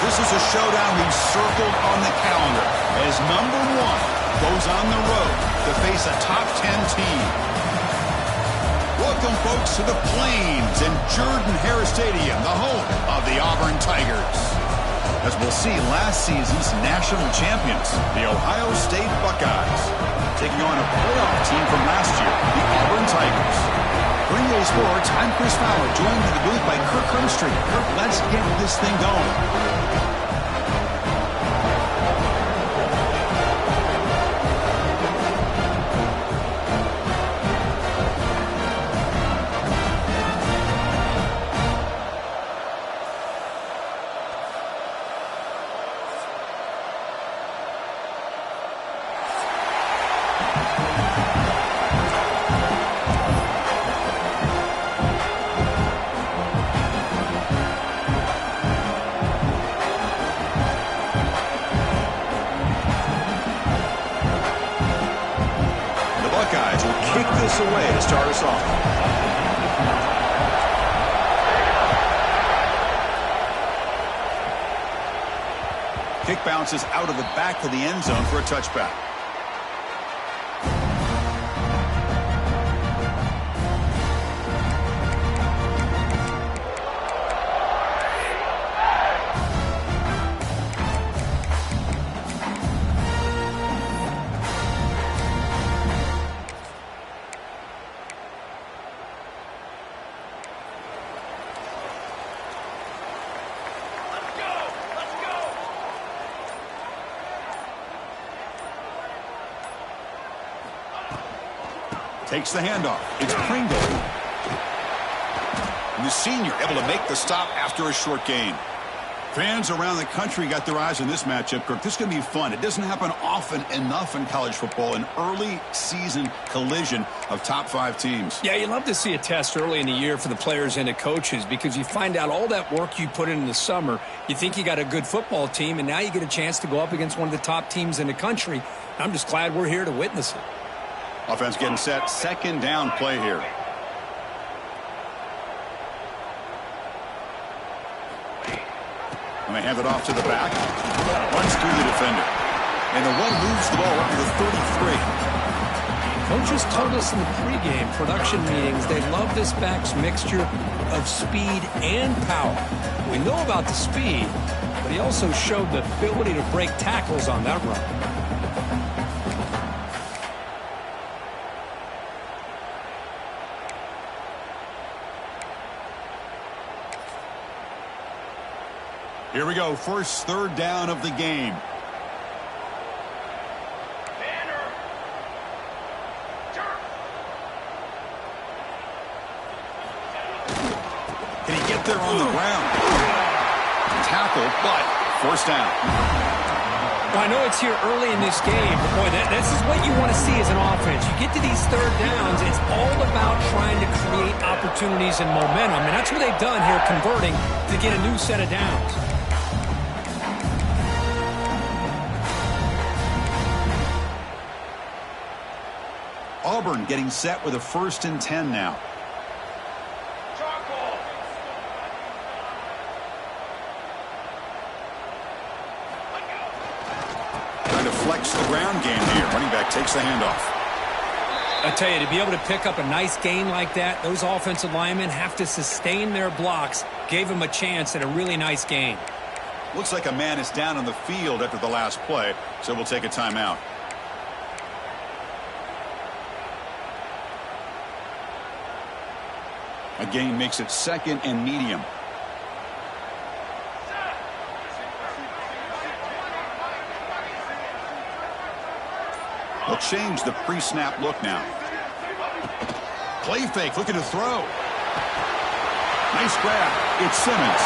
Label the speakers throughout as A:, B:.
A: This is a showdown we've circled on the calendar as number 1 goes on the road to face a top 10 team. Welcome, folks, to the Plains and Jordan-Hare Stadium, the home of the Auburn Tigers. As we'll see, last season's national champions, the Ohio State Buckeyes, taking on a playoff team from last year, the Auburn Tigers. For EA Sports, I'm Chris Fowler, joined in the booth by Kirk Hermstreet. Kirk, let's get this thing going. Away to start us off. Kick bounces out of the back of the end zone for a touchback. Takes the handoff. It's Pringle. And the senior able to make the stop after a short gain. Fans around the country got their eyes on this matchup, Kirk. This is going to be fun. It doesn't happen often enough in college football, an early season collision of top 5 teams.
B: Yeah, you love to see a test early in the year for the players and the coaches because you find out all that work you put in the summer. You think you got a good football team, and now you get a chance to go up against one of the top teams in the country. I'm just glad we're here to witness it.
A: Offense getting set. Second down play here. And they hand it off to the back. Runs through the defender. And the one moves the ball up to the 33.
B: Coaches told us in the pregame production meetings they love this back's mixture of speed and power. We know about the speed, but he also showed the ability to break tackles on that run.
A: Here we go, first third down of the game. Can he get there on the ground? Tackle, but first down.
B: Well, I know it's here early in this game, but boy, this is what you want to see as an offense. You get to these third downs, it's all about trying to create opportunities and momentum, and that's what they've done here, converting to get a new set of downs.
A: Auburn getting set with a 1st and 10 now. Trying to flex the ground game here. Running back takes the handoff.
B: I tell you, to be able to pick up a nice gain like that, those offensive linemen have to sustain their blocks. Gave them a chance at a really nice gain.
A: Looks like a man is down on the field after the last play, so we'll take a timeout. A gain makes it 2nd and medium. They'll change the pre-snap look now. Play fake, looking to throw. Nice grab. It's Simmons.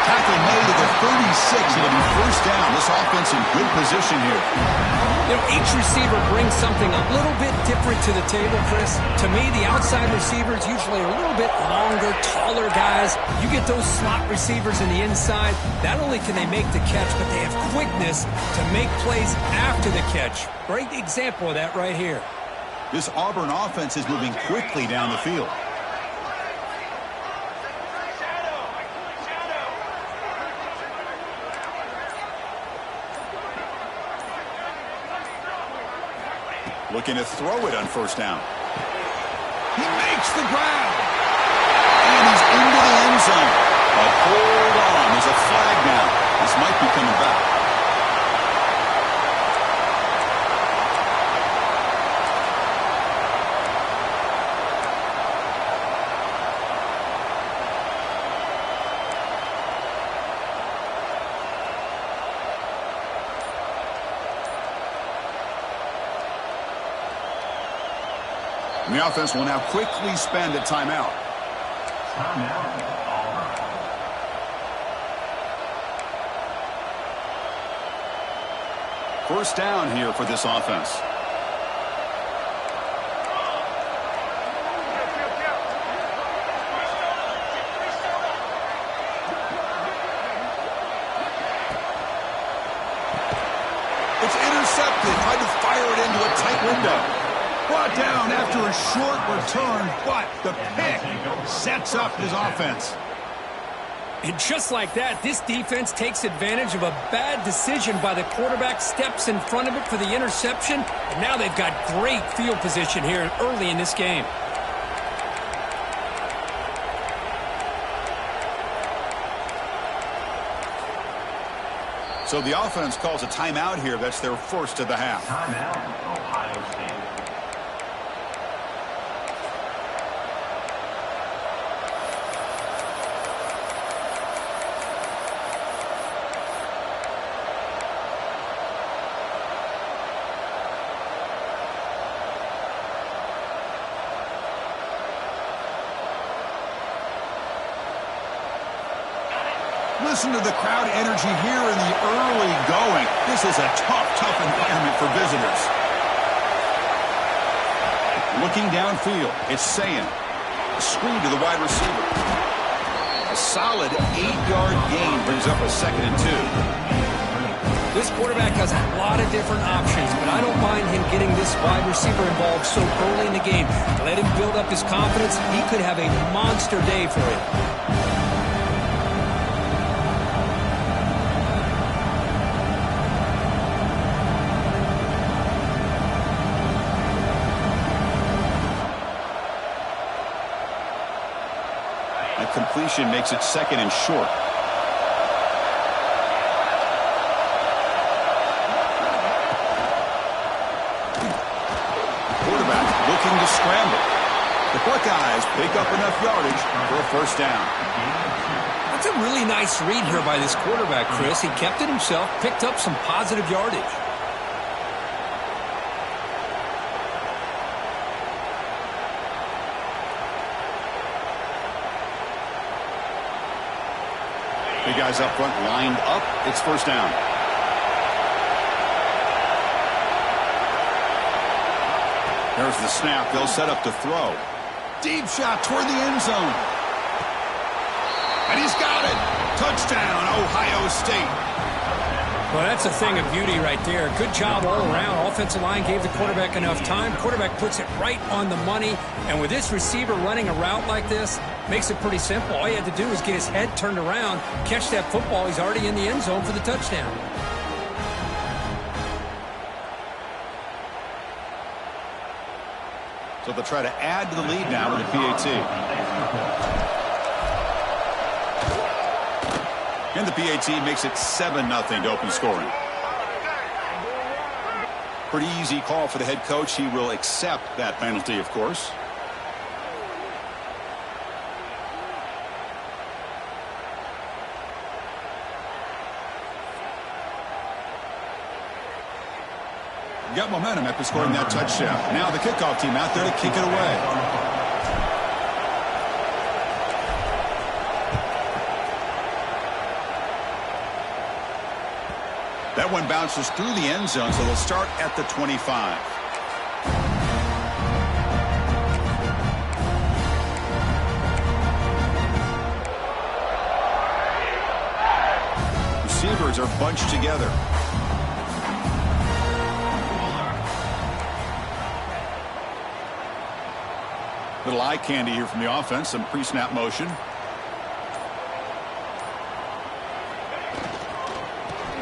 A: Tackle made at the 36. It'll be first down. This offense in good position here.
B: You know, each receiver brings something a little bit different to the table, Chris. To me, the outside receivers usually are a little bit longer, taller guys. You get those slot receivers in the inside, not only can they make the catch, but they have quickness to make plays after the catch. Great example of that right here.
A: This Auburn offense is moving quickly down the field. Looking to throw it on first down. He makes the grab. And he's into the end zone. But hold on. There's a flag now. This might be coming back. And the offense will now quickly spend a timeout.
C: Timeout, Auburn.
A: First down here for this offense. It's intercepted. Tried to fire it into a tight window. Brought down after a short return, but the pick sets up his offense.
B: And just like that, this defense takes advantage of a bad decision by the quarterback, steps in front of it for the interception, and now they've got great field position here early in this game.
A: So the offense calls a timeout here. That's their first of the half.
C: Timeout, Ohio State.
A: Listen to the crowd energy here in the early going. This is a tough environment for visitors. Looking downfield, it's Sayin. A screen to the wide receiver. A solid 8-yard gain brings up a 2nd and 2.
B: This quarterback has a lot of different options, but I don't mind him getting this wide receiver involved so early in the game. Let him build up his confidence. He could have a monster day for it.
A: Completion makes it 2nd and short. Quarterback looking to scramble. The Buckeyes pick up enough yardage for a first down.
B: That's a really nice read here by this quarterback, Chris. He kept it himself, picked up some positive yardage.
A: The guys up front lined up. It's first down. There's the snap. They'll set up to throw. Deep shot toward the end zone. And he's got it. Touchdown, Ohio State.
B: Well, that's a thing of beauty right there. Good job all around. Offensive line gave the quarterback enough time. Quarterback puts it right on the money. And with this receiver running a route like this, makes it pretty simple. All you had to do was get his head turned around, catch that football. He's already in the end zone for the touchdown.
A: So they'll try to add to the lead now with the PAT. And the PAT makes it 7-0 to open scoring. Pretty easy call for the head coach. He will accept that penalty, of course. Got momentum after scoring that touchdown. Now the kickoff team out there to kick it away. That one bounces through the end zone, so they'll start at the 25. Receivers are bunched together. Little eye candy here from the offense. Some pre-snap motion.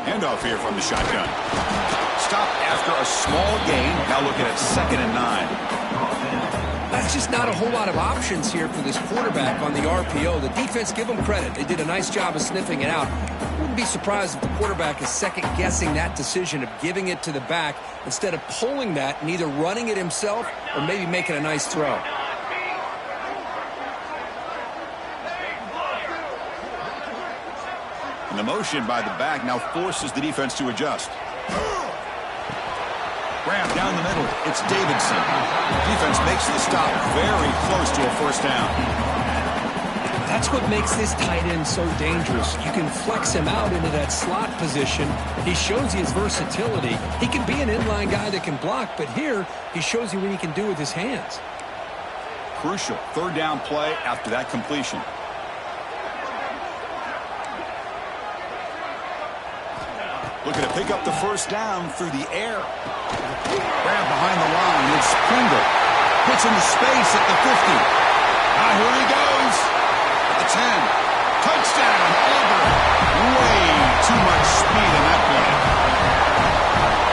A: Handoff here from the shotgun. stop after a small gain. Now looking at 2nd and 9.
B: That's just not a whole lot of options here for this quarterback on the RPO. The defense, give them credit. They did a nice job of sniffing it out. Wouldn't be surprised if the quarterback is second-guessing that decision of giving it to the back instead of pulling that and either running it himself or maybe making a nice throw.
A: And the motion by the back now forces the defense to adjust. Grab down the middle. It's Davidson. Defense makes the stop very close to a first down.
B: That's what makes this tight end so dangerous. You can flex him out into that slot position. He shows you his versatility. He can be an inline guy that can block, but here he shows you what he can do with his hands.
A: Crucial 3rd down play after that completion. Looking to pick up the first down through the air. Grab behind the line. It's Pringle. Puts into space at the 50. Here he goes. At the 10. Touchdown, Auburn. Way too much speed in that play.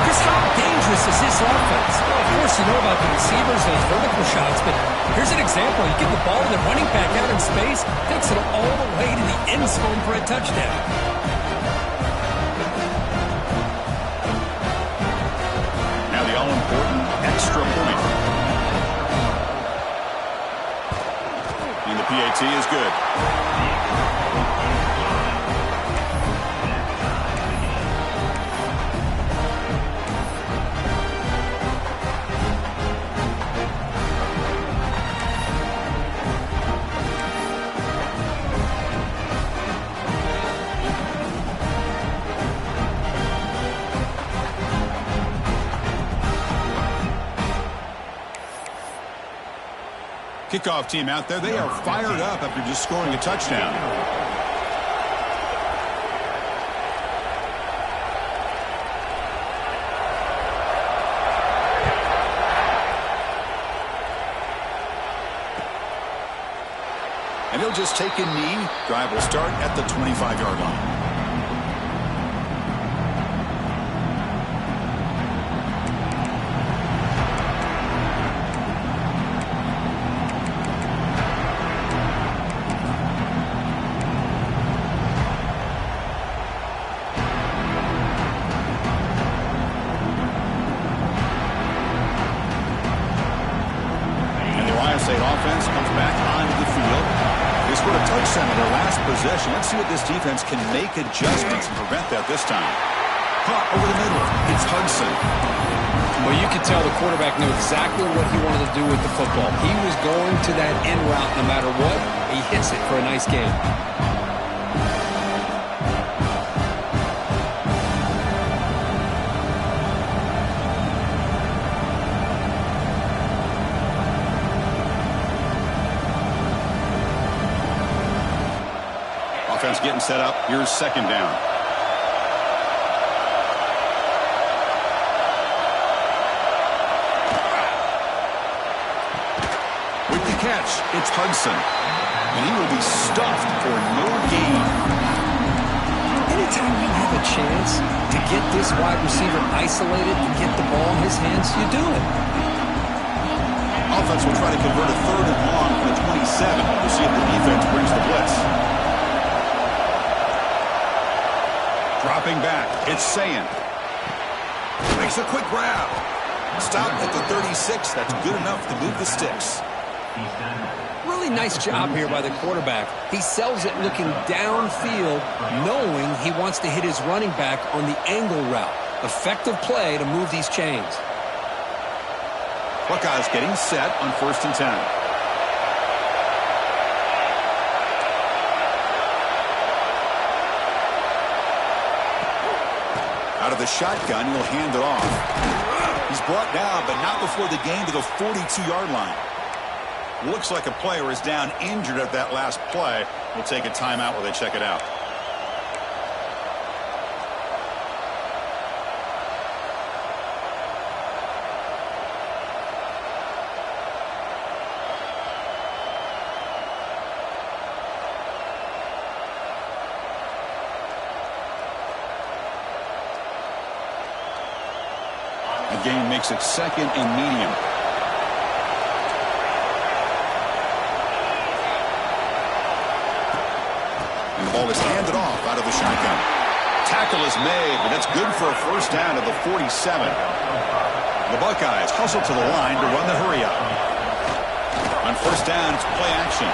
B: Chris, how dangerous is this offense? Well, of course, you know about the receivers and those vertical shots, but here's an example. You get the ball to the running back out in space, takes it all the way to the end zone for a touchdown.
A: All-important extra point. And the PAT is good. Kickoff team out there, they are fired up after just scoring a touchdown. And he'll just take a knee. Drive will start at the 25-yard line. Let's see what this defense can make adjustments and prevent that this time. Caught over the middle. It's Hudson.
B: Well, you could tell the quarterback knew exactly what he wanted to do with the football. He was going to that end route no matter what. He hits it for a nice gain.
A: Offense getting set up. Here's 2nd down. With the catch, it's Hudson. And he will be stuffed for no gain.
B: Anytime you have a chance to get this wide receiver isolated and get the ball in his hands, you do it.
A: Offense will try to convert a 3rd and long for the 27. We'll see if the defense brings the blitz. Dropping back, it's Sayan. Makes a quick grab. Stop at the 36. That's good enough to move the sticks.
B: Really nice job here by the quarterback. He sells it looking downfield, knowing he wants to hit his running back on the angle route. Effective play to move these chains.
A: Buckeyes getting set on 1st and 10. Out of the shotgun, he'll hand it off. He's brought down, but not before the gain to the 42-yard line. Looks like a player is down injured at that last play. We'll take a timeout while they check it out. The gain makes it 2nd and medium. And the ball is handed off out of the shotgun. Tackle is made, but that's good for a first down at the 47. The Buckeyes hustle to the line to run the hurry up. On first down, it's play action.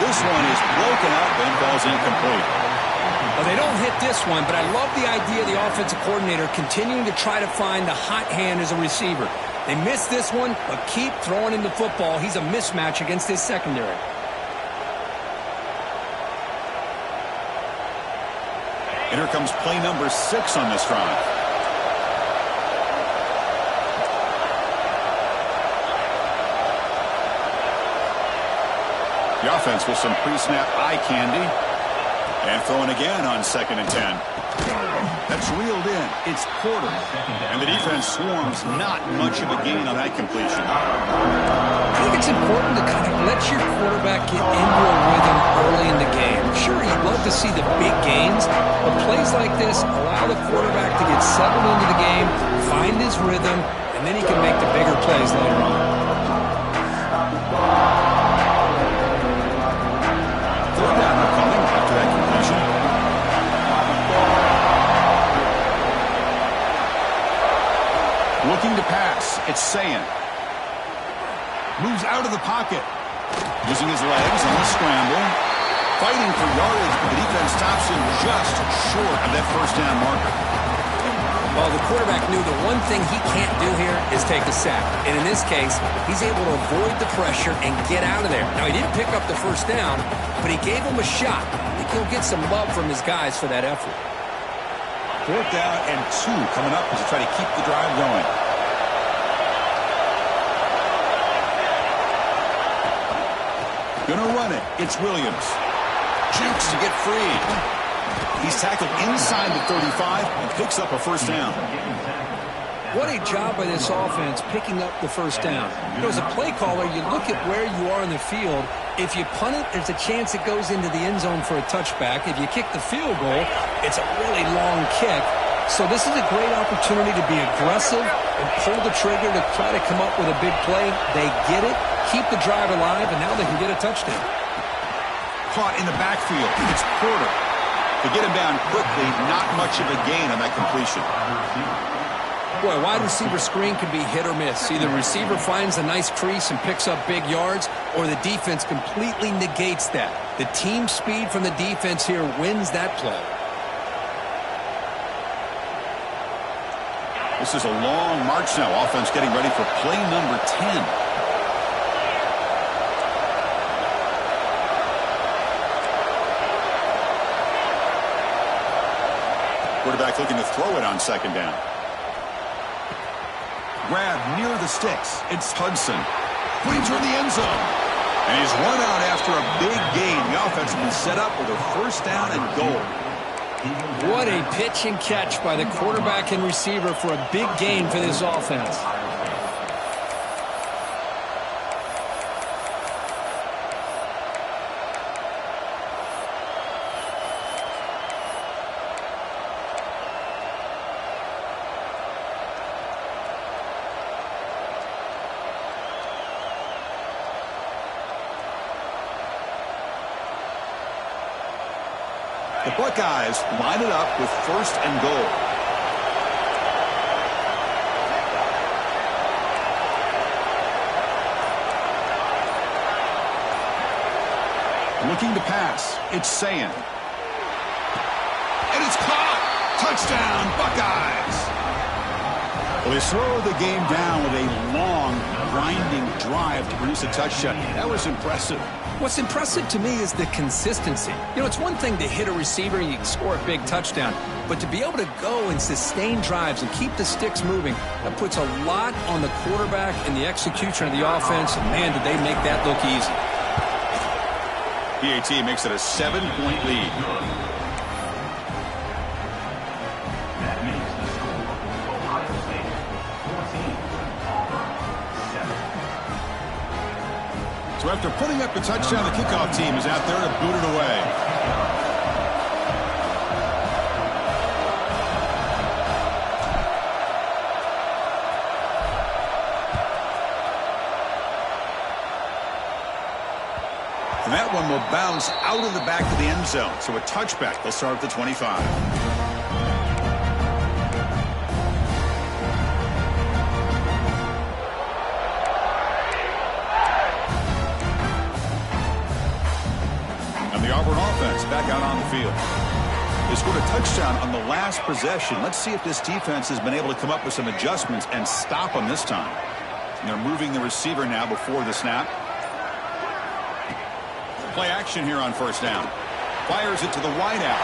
A: This one is broken up and falls incomplete.
B: Well, they don't hit this one, but I love the idea of the offensive coordinator continuing to try to find the hot hand as a receiver. They missed this one, but keep throwing him the football. He's a mismatch against his secondary.
A: And here comes play number 6 on this drive. The offense with some pre-snap eye candy. And throwing again on 2nd and 10. That's reeled in. It's Porter. And the defense swarms not much of a gain on that completion.
B: I think it's important to kind of let your quarterback get into a rhythm early in the game. Sure, you'd love to see the big gains, but plays like this allow the quarterback to get settled into the game, find his rhythm, and then he can make the bigger plays later on.
A: Third down coming after that completion. Looking to pass. It's Sayan. Moves out of the pocket. Using his legs on the scramble. Fighting for yardage, but the defense stops him just short of that first down marker.
B: Well, the quarterback knew the one thing he can't do here is take a sack. And in this case, he's able to avoid the pressure and get out of there. Now, he didn't pick up the first down, but he gave him a shot. I think he'll get some love from his guys for that effort.
A: 4th down and 2 coming up as they try to keep the drive going. Gonna run it. It's Williams. Jukes to get free. He's tackled inside the 35 and picks up a first down.
B: What a job by this offense picking up the first down. You know, as a play caller, you look at where you are in the field. If you punt it, there's a chance it goes into the end zone for a touchback. If you kick the field goal, it's a really long kick. So this is a great opportunity to be aggressive and pull the trigger to try to come up with a big play. They get it, keep the drive alive, and now they can get a touchdown.
A: Caught in the backfield. It's Porter. To get him down quickly, not much of a gain on that completion.
B: Boy, a wide receiver screen can be hit or miss. Either the receiver finds a nice crease and picks up big yards, or the defense completely negates that. The team speed from the defense here wins that play.
A: This is a long march now. Offense getting ready for play number 10. Quarterback looking to throw it on 2nd down. Grab near the sticks. It's Hudson. Putting toward the end zone. And he's run out after a big gain. The offense has been set up with a first down and goal.
B: What a pitch and catch by the quarterback and receiver for a big gain for this offense.
A: The Buckeyes line it up with 1st and goal. Looking to pass. It's Sayan. And it's caught. Touchdown, Buckeyes. Well, they slow the game down with a long, grinding drive to produce a touchdown. That was impressive.
B: What's impressive to me is the consistency. You know, it's one thing to hit a receiver and you can score a big touchdown, but to be able to go and sustain drives and keep the sticks moving, that puts a lot on the quarterback and the execution of the offense, and man, did they make that look easy.
A: PAT makes it a 7-point lead.
C: That makes the score Ohio State 14, Auburn 7.
A: So after putting up a touchdown, the kickoff team is out there to boot it away. And that one will bounce out of the back of the end zone. So a touchback. They'll start at the 25. And the Auburn offense back out on the field. They scored a touchdown on the last possession. Let's see if this defense has been able to come up with some adjustments and stop them this time. And they're moving the receiver now before the snap. Play action here on first down. Fires it to the wideout.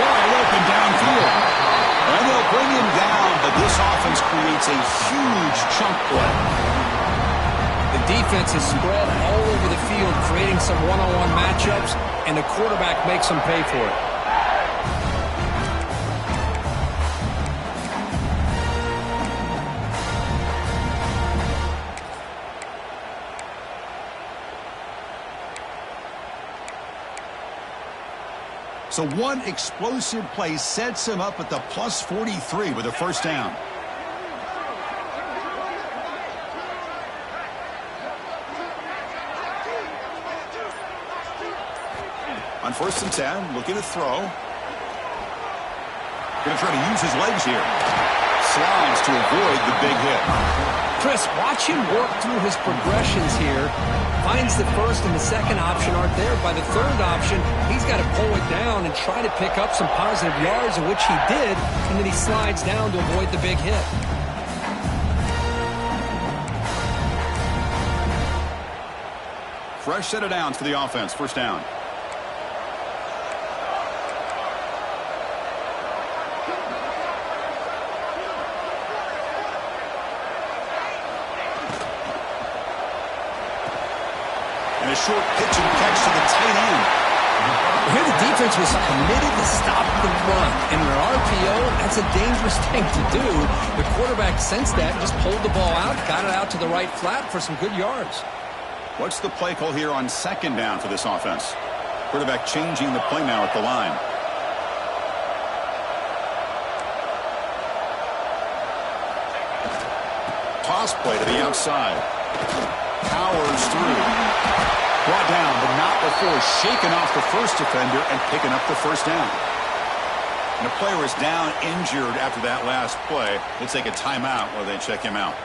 A: Wide open downfield. And they'll bring him down, but this offense creates a huge chunk play.
B: The defense is spread all over the field, creating some one-on-one matchups, and the quarterback makes them pay for it.
A: So one explosive play sets him up at the plus 43 with a first down. On first and 10, looking to throw. Going to try to use his legs here. Slides to avoid the big hit.
B: Chris, watch him work through his progressions here. Finds the first and the second option aren't there. By the third option, he's got to pull it down and try to pick up some positive yards, in which he did, and then he slides down to avoid the big hit.
A: Fresh set of downs for the offense. First down. And a short pitch and catch to the tight end.
B: Here the defense was committed to stop the run. And in an RPO, that's a dangerous thing to do. The quarterback sensed that, just pulled the ball out, got it out to the right flat for some good yards.
A: What's the play call here on second down for this offense? Quarterback changing the play now at the line. Toss play to the outside. Powers through. Brought down, but not before shaking off the first defender and picking up the first down. And the player is down injured after that last play. We'll take a timeout while they check him out.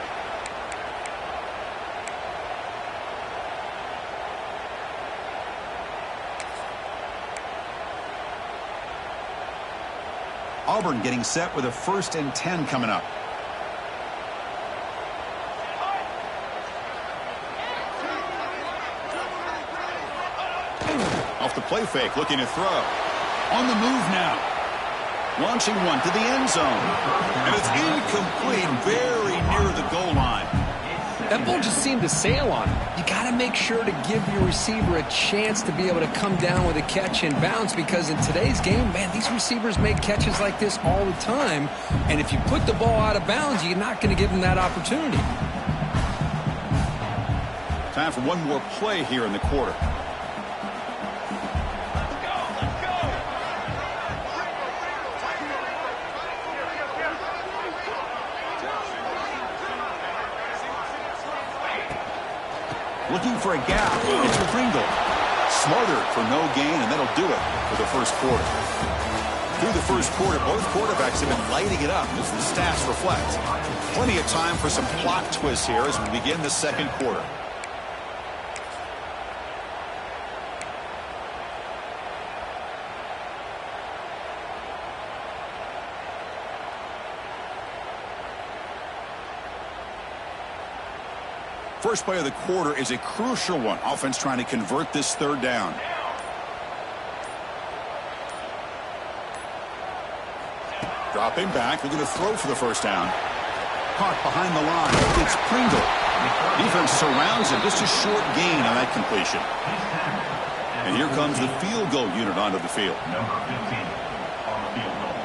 A: Auburn getting set with a 1st and 10 coming up. Off the play fake, looking to throw. On the move now. Launching one to the end zone. And it's incomplete, very near the goal line.
B: That ball just seemed to sail on him. You got to make sure to give your receiver a chance to be able to come down with a catch and bounce, because in today's game, man, these receivers make catches like this all the time. And if you put the ball out of bounds, you're not going to give them that opportunity.
A: Time for one more play here in the quarter. Looking for a gap. It's Pringle. Smothered for no gain, and that'll do it for the first quarter. Through the first quarter, both quarterbacks have been lighting it up, as the stats reflect. Plenty of time for some plot twists here as we begin the second quarter. First play of the quarter is a crucial one. Offense trying to convert this third down. Dropping back, looking to throw for the first down. Caught behind the line. It's Pringle. Defense surrounds him. Just a short gain on that completion. And here comes the field goal unit onto the field.
C: Number 15 on the field goal.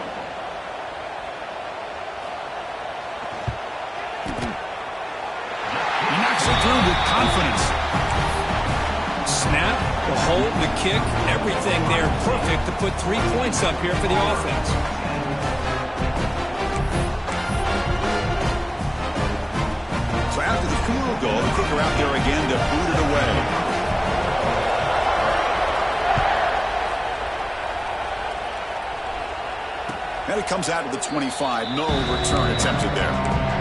A: Knocks it through with confidence.
B: Snap, the hold, the kick, everything there perfect to put 3 points up here for the offense.
A: So after the field goal, the kicker out there again to boot it away. And it comes out to the 25. No return attempted there.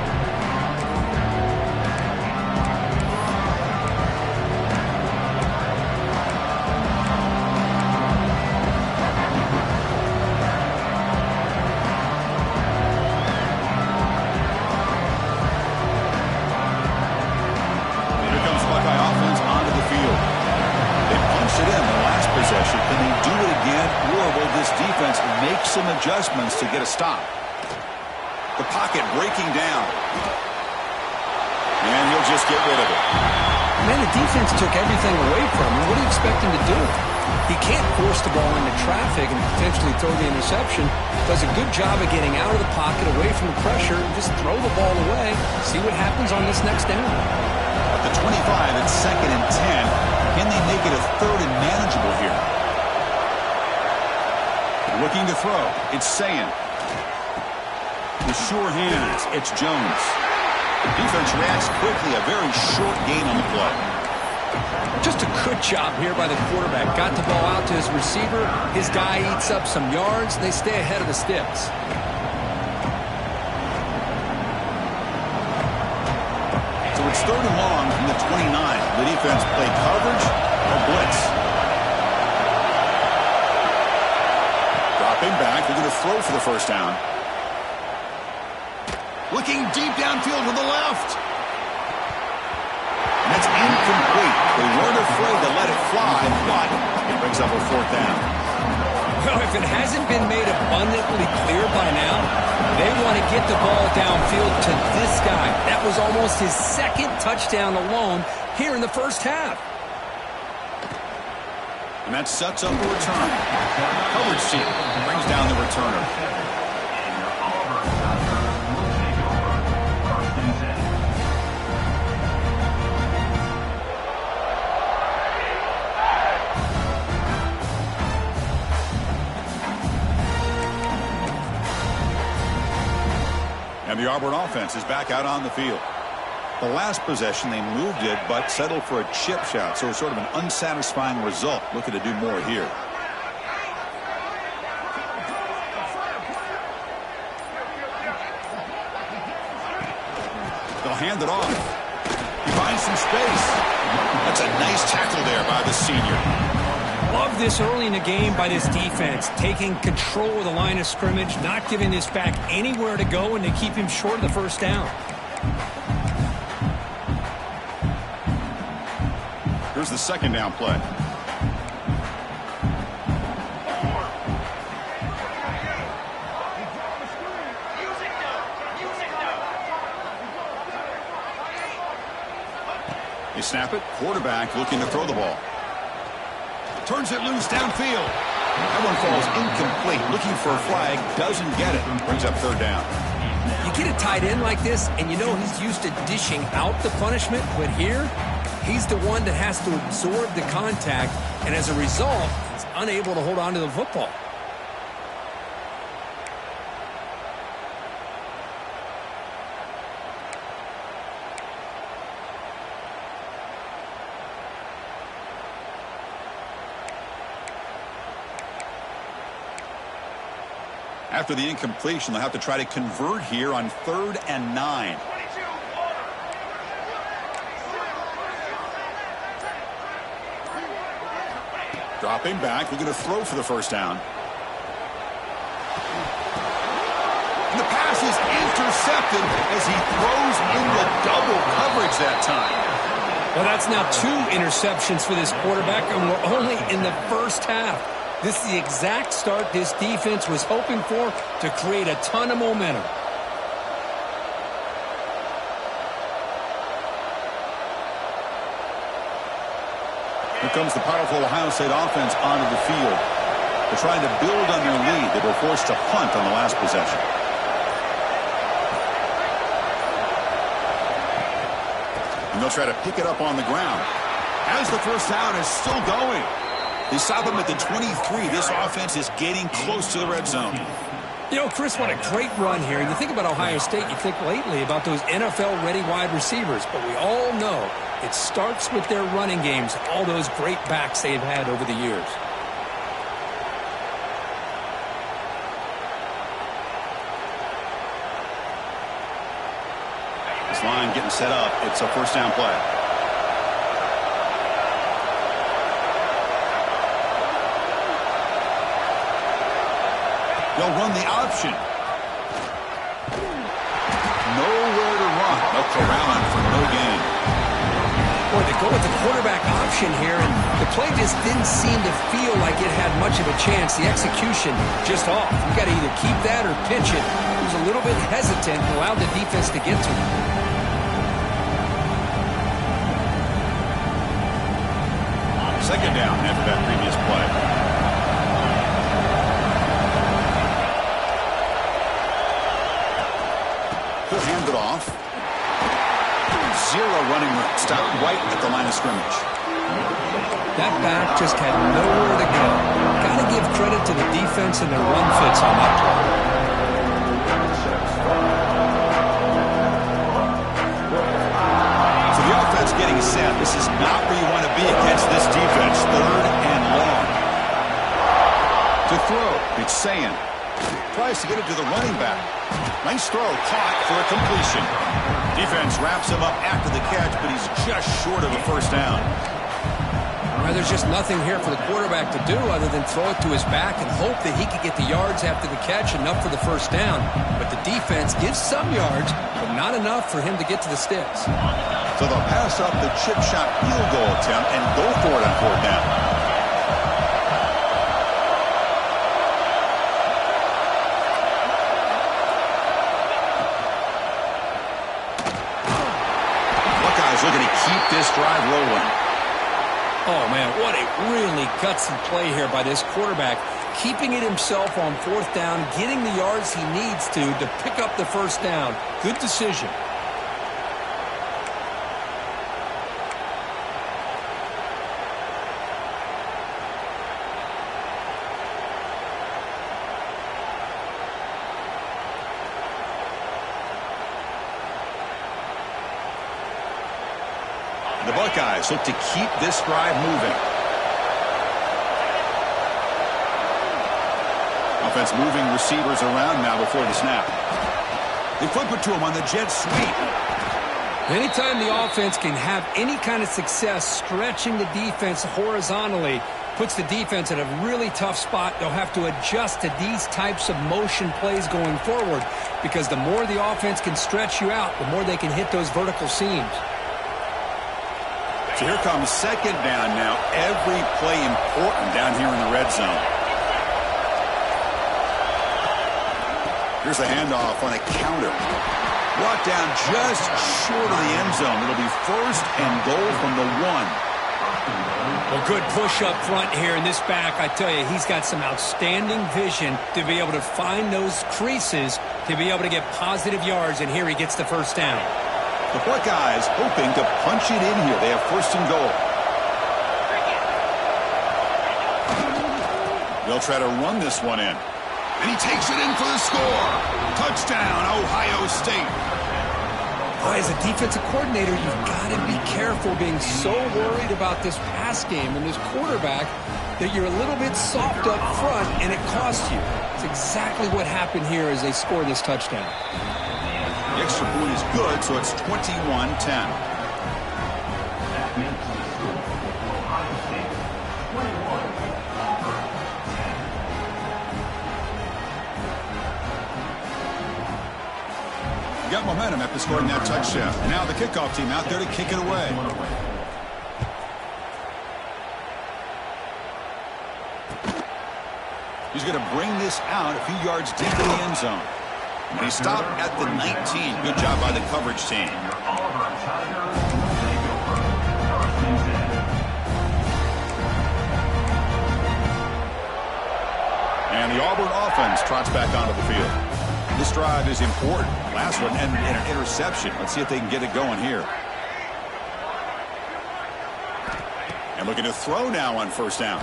A: Can they do it again, or will this defense make some adjustments to get a stop? The pocket breaking down. And he'll just get rid of it.
B: Man, the defense took everything away from him. What do you expect him to do? He can't force the ball into traffic and potentially throw the interception. Does a good job of getting out of the pocket, away from the pressure, and just throw the ball away. See what happens on this next down.
A: At the 25, it's 2nd and 10. Can they make it a 3rd and manageable here? Looking to throw. It's Sayin. With sure hands, it's Jones. The defense reacts quickly. A very short gain on the play.
B: Just a good job here by the quarterback. Got the ball out to his receiver. His guy eats up some yards. They stay ahead of the sticks.
A: So it's 3rd and long from the 29. The defense played coverage or blitz. Dropping back. They're going to throw for the first down. Looking deep downfield to the left. And that's incomplete. They weren't afraid to let it fly, but it brings up a 4th down.
B: Well, if it hasn't been made abundantly clear by now, they want to get the ball downfield to this guy. That was almost his 2nd touchdown alone here in the first half.
A: And that sets up a return. Coverage team brings down the returner. And the Auburn offense is back out on the field. The last possession, they moved it, but settled for a chip shot, so it's sort of an unsatisfying result. Looking to do more here. They'll hand it off. He finds some space. That's a nice tackle there by the senior.
B: Love this early in the game by this defense, taking control of the line of scrimmage, not giving this back anywhere to go, and to keep him short of the first down.
A: Here's the 2nd down play. They snap it. Quarterback looking to throw the ball. Turns it loose downfield. That one falls incomplete. Looking for a flag. Doesn't get it. Brings up 3rd down.
B: You get a tight end like this, and you know he's used to dishing out the punishment, but here, he's the one that has to absorb the contact, and as a result, he's unable to hold on to the football.
A: After the incompletion, they'll have to try to convert here on 3rd and 9. Dropping back, looking to throw for the first down. And the pass is intercepted as he throws into double coverage that time.
B: Well, that's now 2 interceptions for this quarterback, and we're only in the first half. This is the exact start this defense was hoping for to create a ton of momentum.
A: Here comes the powerful Ohio State offense onto the field. They're trying to build on their lead. They were forced to punt on the last possession. And they'll try to pick it up on the ground. As the first down is still going. They stop him at the 23. This offense is getting close to the red zone.
B: You know, Chris, what a great run here. You think about Ohio State, you think lately about those NFL-ready wide receivers. But we all know it starts with their running games, all those great backs they've had over the years.
A: line getting set up. It's a first down play. They'll run the option. Nowhere to run. They'll corral him for no gain.
B: Boy, they go with the quarterback option here, and the play just didn't seem to feel like it had much of a chance. The execution just off. You got to either keep that or pitch it. He was a little bit hesitant and allowed the defense to get to him.
A: Second down after that previous play. He'll hand it off. Zero running room. Stopped right at the line of scrimmage.
B: That back just had nowhere to go. Got to give credit to the defense and their run fits on that play.
A: So the offense getting set. This is not where you want to be against this defense. Third and long. To throw, it's Sayan. Tries to get it to the running back. Nice throw, caught for a completion. Defense wraps him up after the catch, but he's just short of a first down.
B: Well, there's just nothing here for the quarterback to do other than throw it to his back and hope that he could get the yards after the catch, enough for the first down. But the defense gives some yards, but not enough for him to get to the sticks.
A: So they'll pass up the chip shot field goal attempt and go for it on fourth down. Looking to keep this drive rolling.
B: Oh, man, what a really gutsy play here by this quarterback. Keeping it himself on fourth down, getting the yards he needs to pick up the first down. Good decision.
A: The Buckeyes look to keep this drive moving. Offense moving receivers around now before the snap. They flip it to him on the jet sweep.
B: Anytime the offense can have any kind of success stretching the defense horizontally, puts the defense in a really tough spot. They'll have to adjust to these types of motion plays going forward, because the more the offense can stretch you out, the more they can hit those vertical seams.
A: So here comes second down now. Every play important down here in the red zone. Here's a handoff on a counter. Brought down just short of the end zone. It'll be first and goal from the 1.
B: Well, good push up front here in this back. I tell you, he's got some outstanding vision to be able to find those creases, to be able to get positive yards, and here he gets the first down.
A: The Buckeyes hoping to punch it in here. They have first and goal. They'll try to run this one in. And he takes it in for the score. Touchdown, Ohio State.
B: Boy, as a defensive coordinator, you've got to be careful being so worried about this pass game and this quarterback that you're a little bit soft up front and it costs you. It's exactly what happened here as they score this touchdown.
A: The extra point is good, so it's 21-10. We got momentum after scoring that touchdown. Now the kickoff team out there to kick it away. He's going to bring this out a few yards deep in the end zone. And he stopped at the 19. Good job by the coverage team. And the Auburn offense trots back onto the field. This drive is important. Last one ended in an interception. Let's see if they can get it going here. And looking to throw now on first down.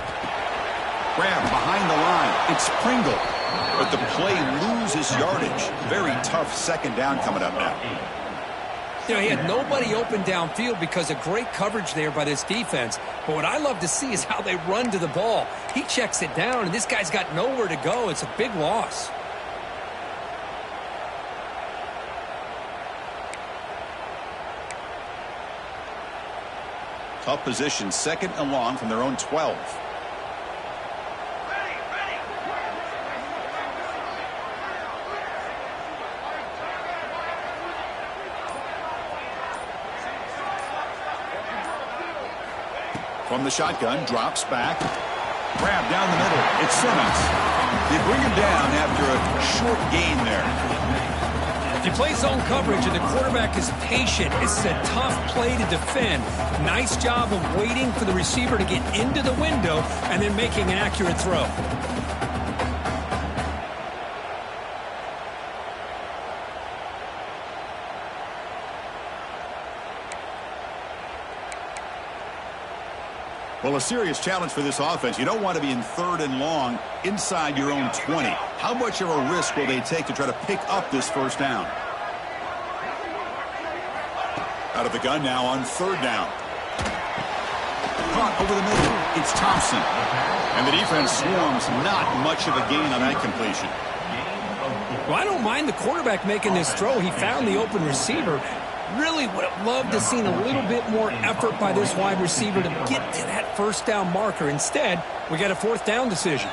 A: Grab behind the line. It's Pringle. But the play loses yardage. Very tough second down coming up now.
B: You know, he had nobody open downfield because of great coverage there by this defense. But what I love to see is how they run to the ball. He checks it down, and this guy's got nowhere to go. It's a big loss.
A: Tough position, 2nd and long from their own 12. From the shotgun, drops back. Grab down the middle. It's Simmons. They bring him down after a short gain there.
B: If you play zone coverage and the quarterback is patient, it's a tough play to defend. Nice job of waiting for the receiver to get into the window and then making an accurate throw.
A: Well, a serious challenge for this offense. You don't want to be in 3rd and long inside your own 20. How much of a risk will they take to try to pick up this 1st down? Out of the gun now on 3rd down. Caught over the middle. It's Thompson. And the defense swarms. Not much of a gain on that completion.
B: Well, I don't mind the quarterback making this throw. He found the open receiver. Really would have loved to have seen a little bit more effort by this wide receiver to get to that 1st down marker. Instead, we got a 4th down decision.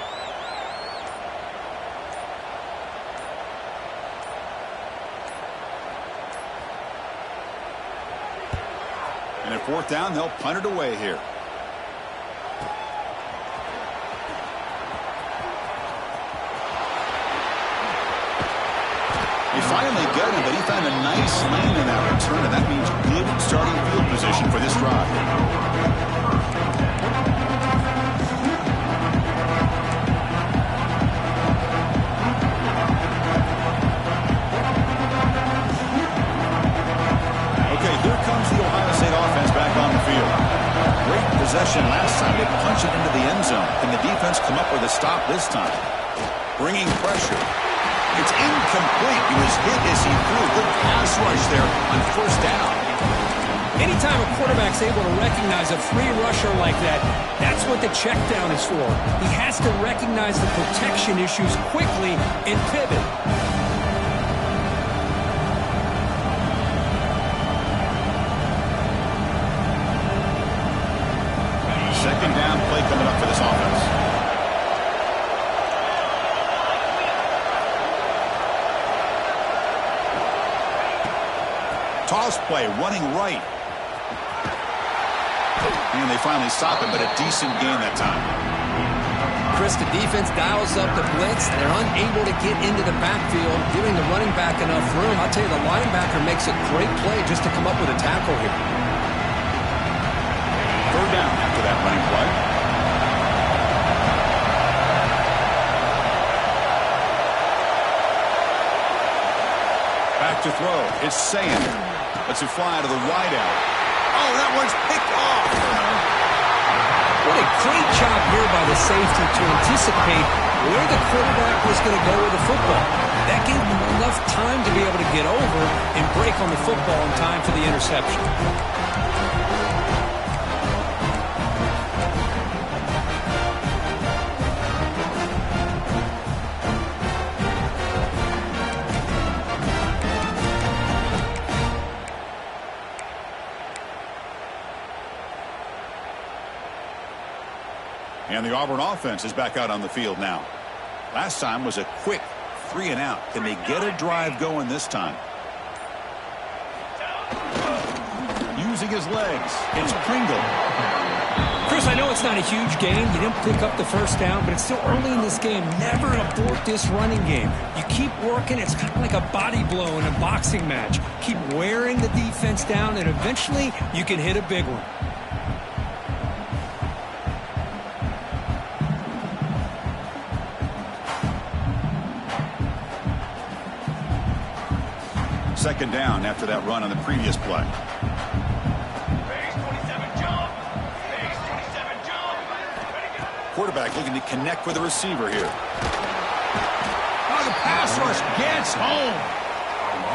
A: And at 4th down, they'll punt it away here. They finally got him, but he found a nice lane in that return, and that means good starting field position for this drive. Okay, here comes the Ohio State offense back on the field. Great possession last time. They punch it into the end zone. Can the defense come up with a stop this time? Bringing pressure. It's incomplete. He was hit as he threw. Good pass rush there on 1st down.
B: Anytime a quarterback's able to recognize a free rusher like that, that's what the check down is for. He has to recognize the protection issues quickly and pivot.
A: Second down play coming up for this offense. Toss play, running right. And they finally stop him, but a decent gain that time.
B: Chris, the defense dials up the blitz. They're unable to get into the backfield, giving the running back enough room. I'll tell you, the linebacker makes a great play just to come up with a tackle here.
A: 3rd down after that running play. Back to throw. It's Sayer. Lets it fly to the wideout. Oh, that one's picked off.
B: What a great job here by the safety to anticipate where the quarterback was going to go with the football. That gave him enough time to be able to get over and break on the football in time for the interception.
A: And the Auburn offense is back out on the field now. Last time was a quick 3 and out. Can they get a drive going this time? Using his legs. It's Pringle.
B: Chris, I know it's not a huge game. You didn't pick up the 1st down, but it's still early in this game. Never abort this running game. You keep working. It's kind of like a body blow in a boxing match. Keep wearing the defense down, and eventually you can hit a big one.
A: Second down after that run on the previous play. Quarterback looking to connect with the receiver here. Oh, the pass rush gets home.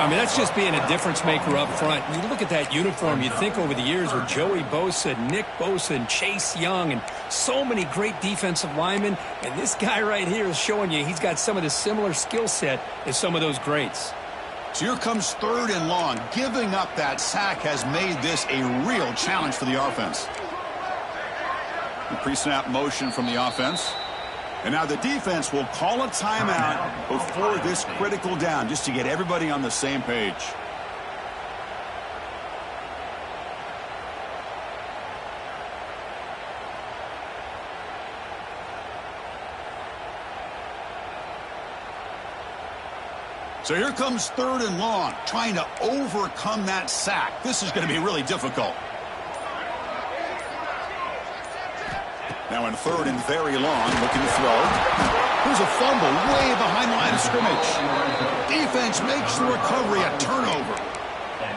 B: I mean, that's just being a difference maker up front. You look at that uniform, you think over the years with Joey Bosa, Nick Bosa, and Chase Young, and so many great defensive linemen. And this guy right here is showing you he's got some of the similar skill set as some of those greats.
A: So here comes 3rd and long. Giving up that sack has made this a real challenge for the offense. Pre-snap motion from the offense. And now the defense will call a timeout before this critical down, just to get everybody on the same page. So here comes 3rd and long, trying to overcome that sack. This is going to be really difficult. Now in 3rd and very long, looking to throw. Here's a fumble way behind the line of scrimmage. Defense makes the recovery a turnover.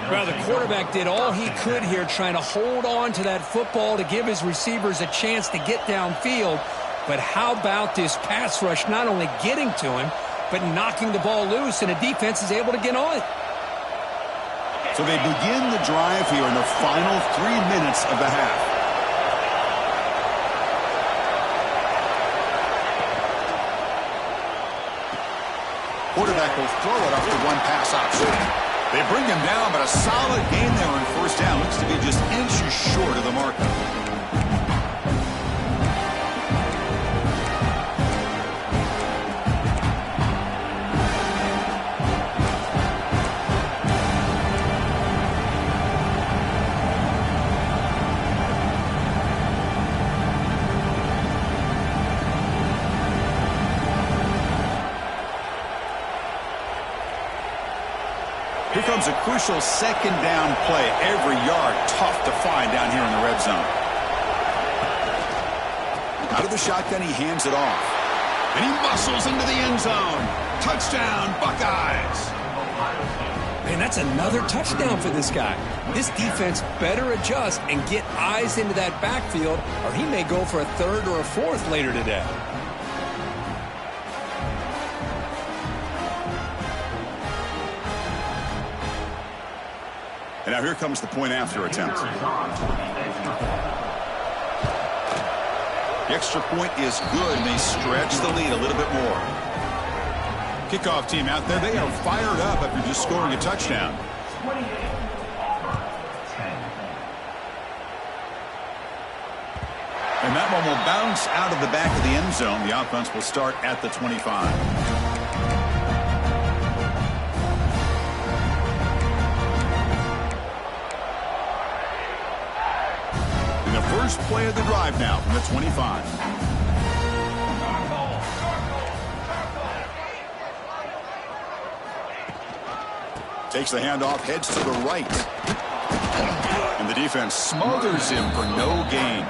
B: Well, the quarterback did all he could here trying to hold on to that football to give his receivers a chance to get downfield. But how about this pass rush not only getting to him, but knocking the ball loose, and the defense is able to get on it.
A: So they begin the drive here in the final 3 minutes of the half. Quarterback will throw it off the one pass option. They bring him down, but a solid gain there on 1st down. Looks to be just inches short of the mark. Here comes a crucial 2nd down play. Every yard tough to find down here in the red zone. Out of the shotgun, he hands it off. And he muscles into the end zone. Touchdown, Buckeyes.
B: Man, that's another touchdown for this guy. This defense better adjust and get eyes into that backfield, or he may go for a 3rd or a 4th later today.
A: And now here comes the point after attempt. The extra point is good, and they stretch the lead a little bit more. Kickoff team out there, they are fired up after just scoring a touchdown. And that one will bounce out of the back of the end zone. The offense will start at the 25. First play of the drive now from the 25. Takes the handoff, heads to the right. And the defense smothers him for no gain.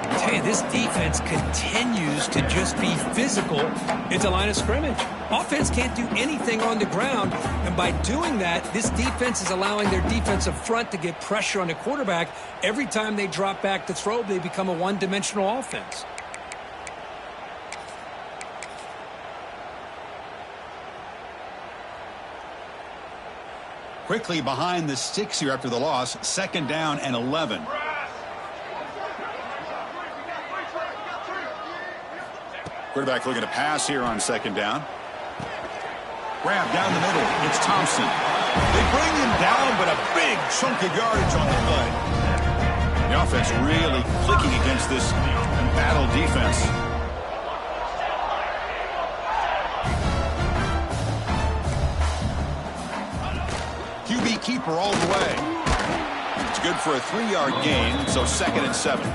B: I tell you, this defense continues to just be physical at the line of scrimmage. Offense can't do anything on the ground, and by doing that, this defense is allowing their defensive front to get pressure on the quarterback. Every time they drop back to throw, they become a one-dimensional offense.
A: Quickly behind the sticks here after the loss, 2nd down and 11. Quarterback looking to pass here on 2nd down. Grab down the middle. It's Thompson. They bring him down, but a big chunk of yardage on the play. The offense really clicking against this battle defense. QB keeper all the way. It's good for a 3-yard gain, so 2nd and 7.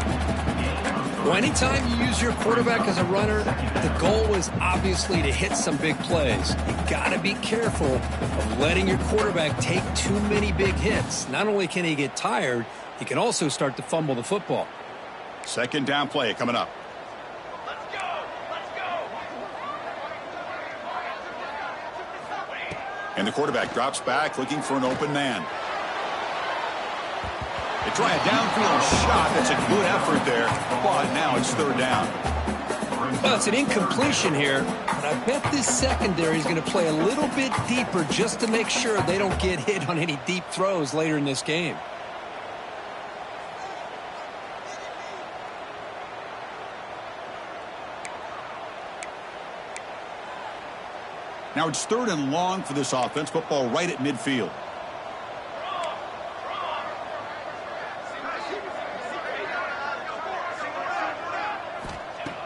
B: Well, anytime you use your quarterback as a runner, the goal is obviously to hit some big plays. You got to be careful of letting your quarterback take too many big hits. Not only can he get tired, he can also start to fumble the football.
A: 2nd down play coming up.
C: Let's go! Let's go!
A: And the quarterback drops back looking for an open man. They try a downfield shot. That's a good effort there, but now it's 3rd down.
B: Well, it's an incompletion here, but I bet this secondary is going to play a little bit deeper just to make sure they don't get hit on any deep throws later in this game.
A: Now it's 3rd and long for this offense. Football right at midfield.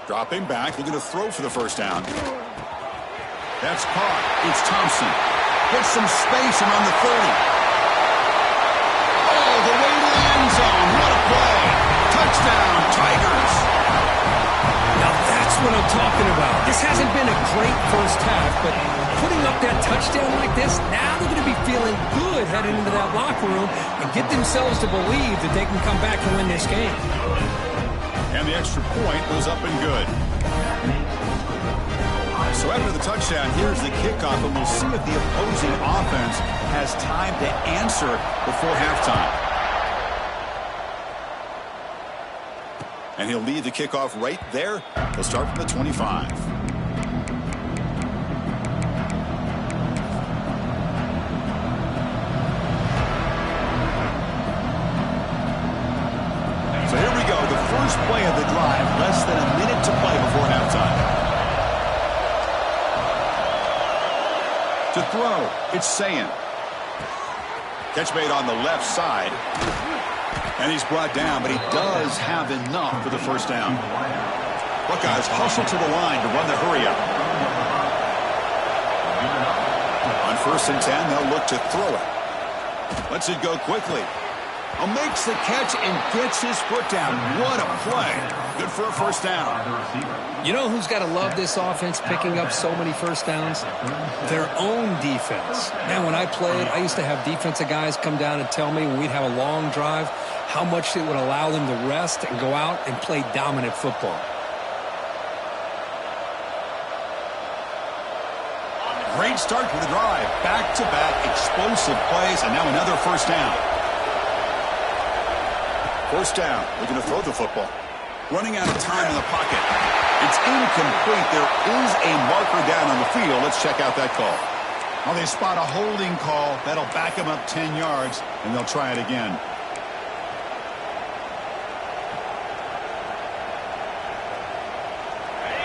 A: Dropping back, looking to throw for the first down. That's caught. It's Thompson. Gets some space around the 30. Oh, the way to the end zone. What a play. Touchdown, Tigers.
B: Now that's what I'm talking about. This hasn't been a great first half, but putting up that touchdown like this, now they're going to be feeling good heading into that locker room and get themselves to believe that they can come back and win this game.
A: And the extra point was up and good. So after the touchdown, here's the kickoff, and we'll see if the opposing offense has time to answer before halftime. And he'll lead the kickoff right there. He'll start from the 25. So here we go, the first play of the drive, less than a minute to play before halftime. To throw, it's Sayin. Catch made on the left side. And he's brought down, but he does have enough for the first down. Buckeyes hustle to the line to run the hurry-up. On 1st and 10, they'll look to throw it. Lets it go quickly. Makes the catch and gets his foot down. What a play. Good for a first down.
B: You know who's got to love this offense picking up so many first downs? Their own defense. Man, when I played, I used to have defensive guys come down and tell me when we'd have a long drive how much it would allow them to rest and go out and play dominant football.
A: Great start to the drive. Back-to-back explosive plays, and now another first down. First down, looking to throw the football. Running out of time in the pocket. It's incomplete. There is a marker down on the field. Let's check out that call. Well, they spot a holding call. That'll back them up 10 yards, and they'll try it again.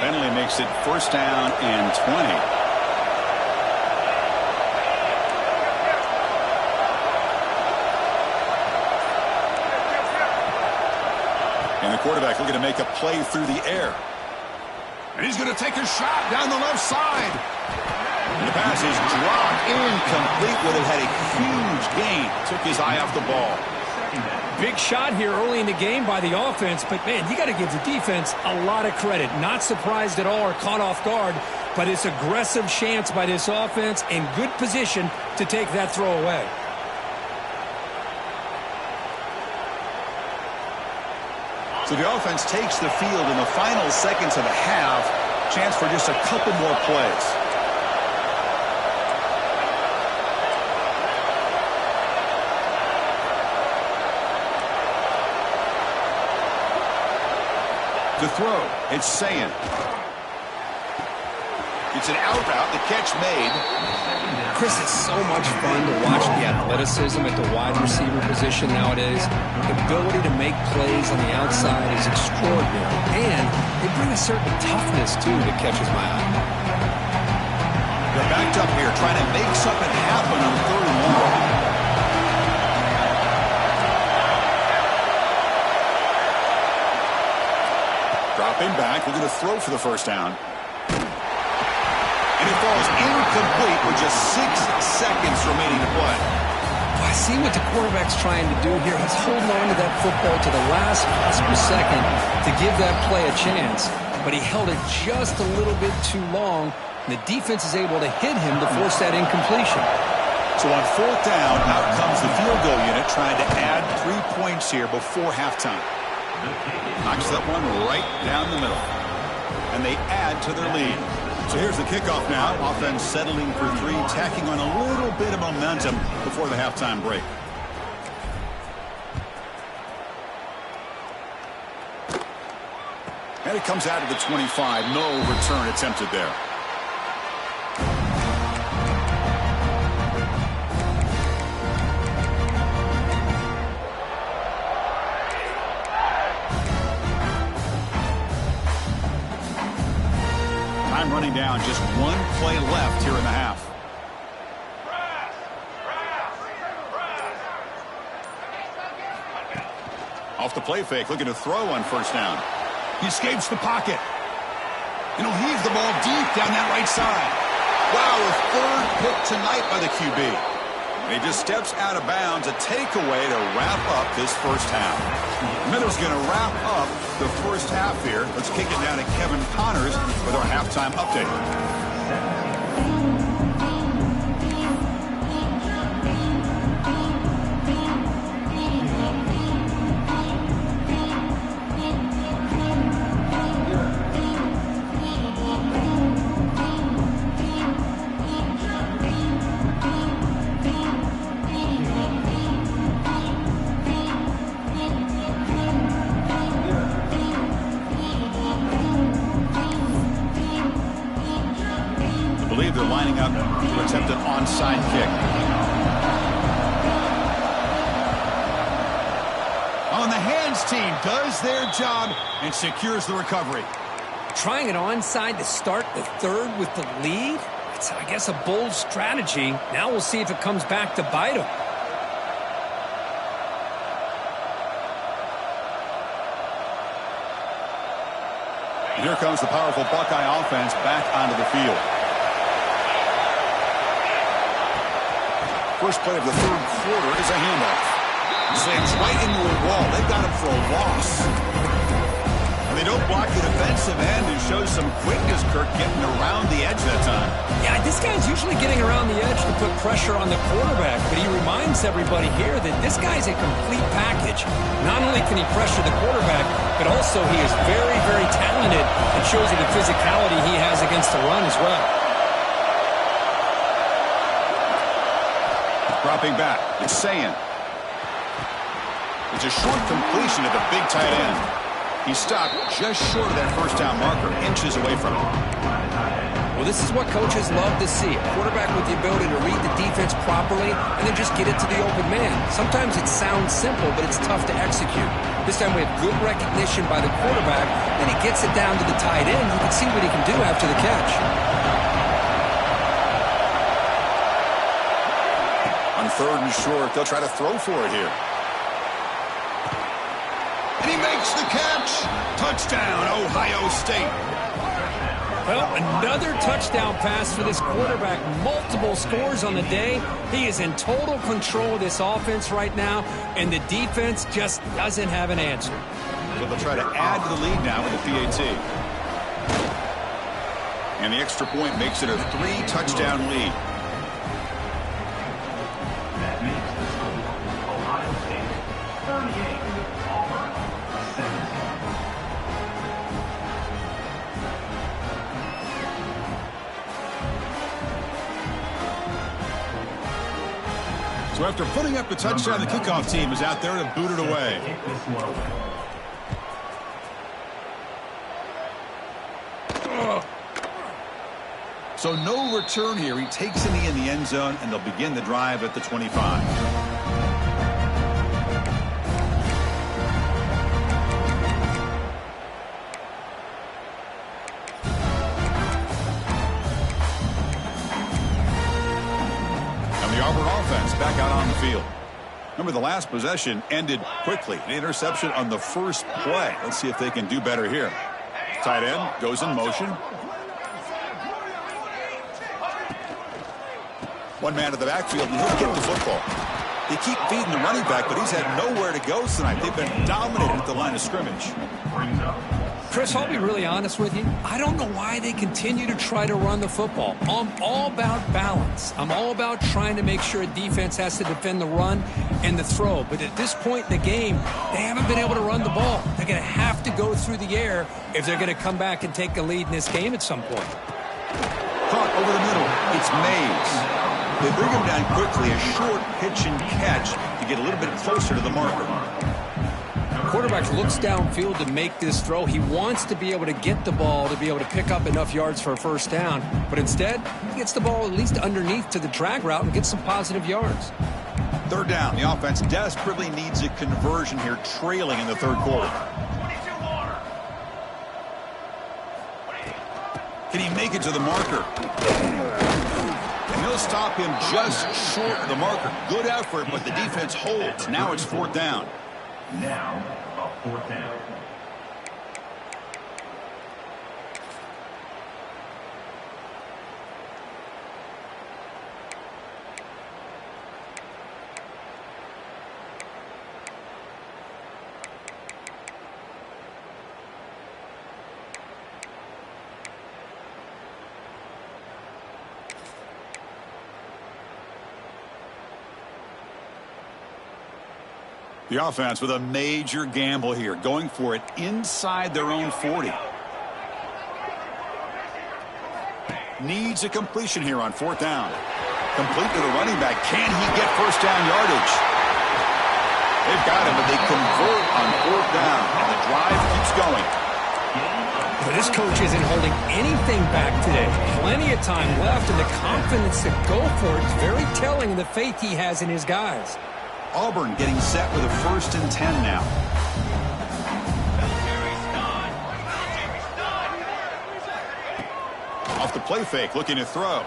A: Penalty makes it first down and 20. And the quarterback looking to make a play through the air. And he's going to take a shot down the left side. And the pass is dropped incomplete. Would have had a huge gain. Took his eye off the ball.
B: Big shot here early in the game by the offense, but man, you got to give the defense a lot of credit. Not surprised at all or caught off guard, but it's aggressive chance by this offense and good position to take that throw away.
A: So the offense takes the field in the final seconds of the half. Chance for just a couple more plays. To throw, it's Sayin. It's an out route, the catch made.
B: Chris, it's so much fun to watch the athleticism at the wide receiver position nowadays. The ability to make plays on the outside is extraordinary, and they bring a certain toughness, too, that catches my eye.
A: They're backed up here, trying to make something happen on 3rd and long. Dropping back, we're going to throw for the first down. And it falls incomplete with just 6 seconds remaining to play.
B: I see what the quarterback's trying to do here. He's holding on to that football to the last possible second to give that play a chance. But he held it just a little bit too long, and the defense is able to hit him to force that incompletion.
A: So on 4th down, out comes the field goal unit trying to add 3 points here before halftime. Knocks that one right down the middle. And they add to their lead. So here's the kickoff now. Offense settling for 3, tacking on a little bit of momentum before the halftime break. And it comes out of the 25. No return attempted there. running down. Just one play left here in the half. Off the play fake, looking to throw on first down. He escapes the pocket. And he'll heave the ball deep down that right side. Wow, a third pick tonight by the QB. And he just steps out of bounds, a takeaway to wrap up this first half. Miller's going to wrap up the first half here. Let's kick it down to Kevin Connors with our halftime update. They're lining up to attempt an onside kick. On the hands team does their job and secures the recovery.
B: Trying an onside to start the third with the lead? It's, I guess, a bold strategy. Now we'll see if it comes back to bite him.
A: And here comes the powerful Buckeye offense back onto the field. First play of the third quarter is a handoff. Slams right into a wall. They've got him for a loss. And they don't block the defensive end and shows some quickness, Kirk, getting around the edge that time.
B: Yeah, this guy's usually getting around the edge to put pressure on the quarterback, but he reminds everybody here that this guy's a complete package. Not only can he pressure the quarterback, but also he is very, very talented and shows you the physicality he has against the run as well.
A: Dropping back, it's Sayin. It's a short completion to the big tight end. He stopped just short of that first down marker, inches away from it.
B: Well, this is what coaches love to see. A quarterback with the ability to read the defense properly and then just get it to the open man. Sometimes it sounds simple, but it's tough to execute. This time we have good recognition by the quarterback, then he gets it down to the tight end. You can see what he can do after the catch.
A: On third and short, they'll try to throw for it here. And he makes the catch. Touchdown, Ohio State.
B: Well, another touchdown pass for this quarterback. Multiple scores on the day. He is in total control of this offense right now, and the defense just doesn't have an answer.
A: So they'll try to add to the lead now with the PAT. And the extra point makes it a 3-touchdown lead. So after putting up the touchdown, the kickoff team is out there to boot it away. So no return here. He takes a knee in the end zone, and they'll begin the drive at the 25. Auburn offense back out on the field. Remember, the last possession ended quickly. An interception on the first play. Let's see if they can do better here. Tight end goes in motion. One man to the backfield, and he'll get the football. They keep feeding the running back, but he's had nowhere to go tonight. They've been dominated at the line of scrimmage.
B: Chris, I'll be really honest with you. I don't know why they continue to try to run the football. I'm all about balance. I'm all about trying to make sure a defense has to defend the run and the throw. But at this point in the game, they haven't been able to run the ball. They're going to have to go through the air if they're going to come back and take a lead in this game at some point.
A: Caught over the middle. It's Mays. They bring him down quickly. A short pitch and catch to get a little bit closer to the marker.
B: Quarterback looks downfield to make this throw. He wants to be able to get the ball to be able to pick up enough yards for a first down. But instead, he gets the ball at least underneath to the drag route and gets some positive yards.
A: Third down. The offense desperately needs a conversion here, trailing in the third quarter. Can he make it to the marker? And they'll stop him just short of the marker. Good effort, but the defense holds. Now it's 4th down.
D: Now, a 4th down.
A: The offense with a major gamble here, going for it inside their own 40. Needs a completion here on 4th down. Complete to the running back. Can he get first down yardage? They've got him, but they convert on 4th down, and the drive keeps going.
B: But this coach isn't holding anything back today. Plenty of time left, and the confidence to go for it is very telling of the faith he has in his guys.
A: Auburn getting set with a 1st and 10 now. Off the play fake, looking to throw.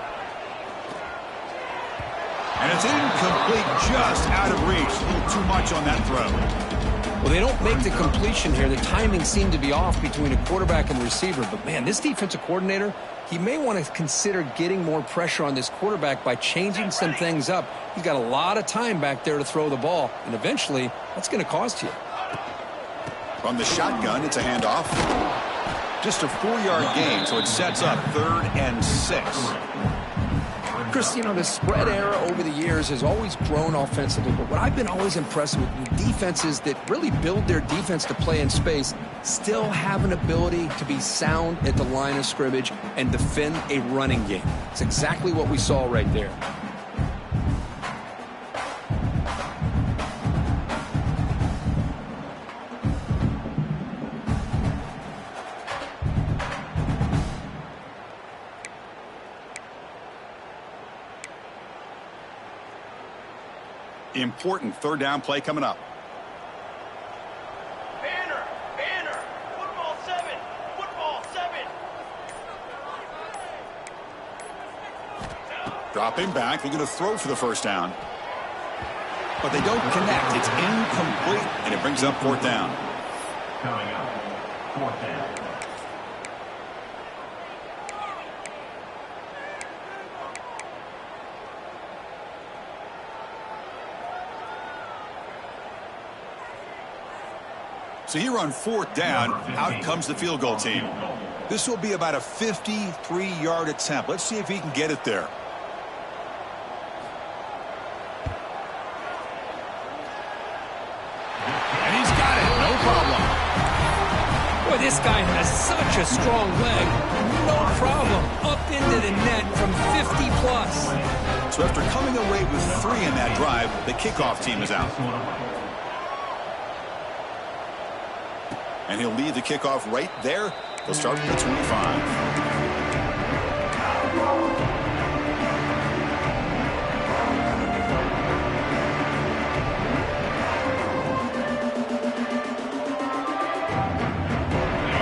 A: And it's incomplete, just out of reach. A little too much on that throw.
B: Well, they don't make the completion here. The timing seemed to be off between a quarterback and the receiver. But, man, this defensive coordinator, he may want to consider getting more pressure on this quarterback by changing some things up. He's got a lot of time back there to throw the ball, and eventually that's going to cost you.
A: From the shotgun, it's a handoff. Just a 4-yard gain, so it sets up 3rd and 6.
B: Chris, you know, the spread era over the years has always grown offensively, but what I've been always impressed with defenses that really build their defense to play in space still have an ability to be sound at the line of scrimmage and defend a running game. It's exactly what we saw right there.
A: Important 3rd down play coming up.
C: Banner, football 7.
A: Dropping back, looking to throw for the 1st down. But they don't connect. It's incomplete, and it brings up 4th down.
D: Coming up, 4th down.
A: So here on 4th down, out comes the field goal team. This will be about a 53-yard attempt. Let's see if he can get it there. And he's got it, no problem.
B: Boy, this guy has such a strong leg. No problem. Up into the net from 50+.
A: So after coming away with 3 in that drive, the kickoff team is out. And he'll lead the kickoff right there. He'll start at the 25.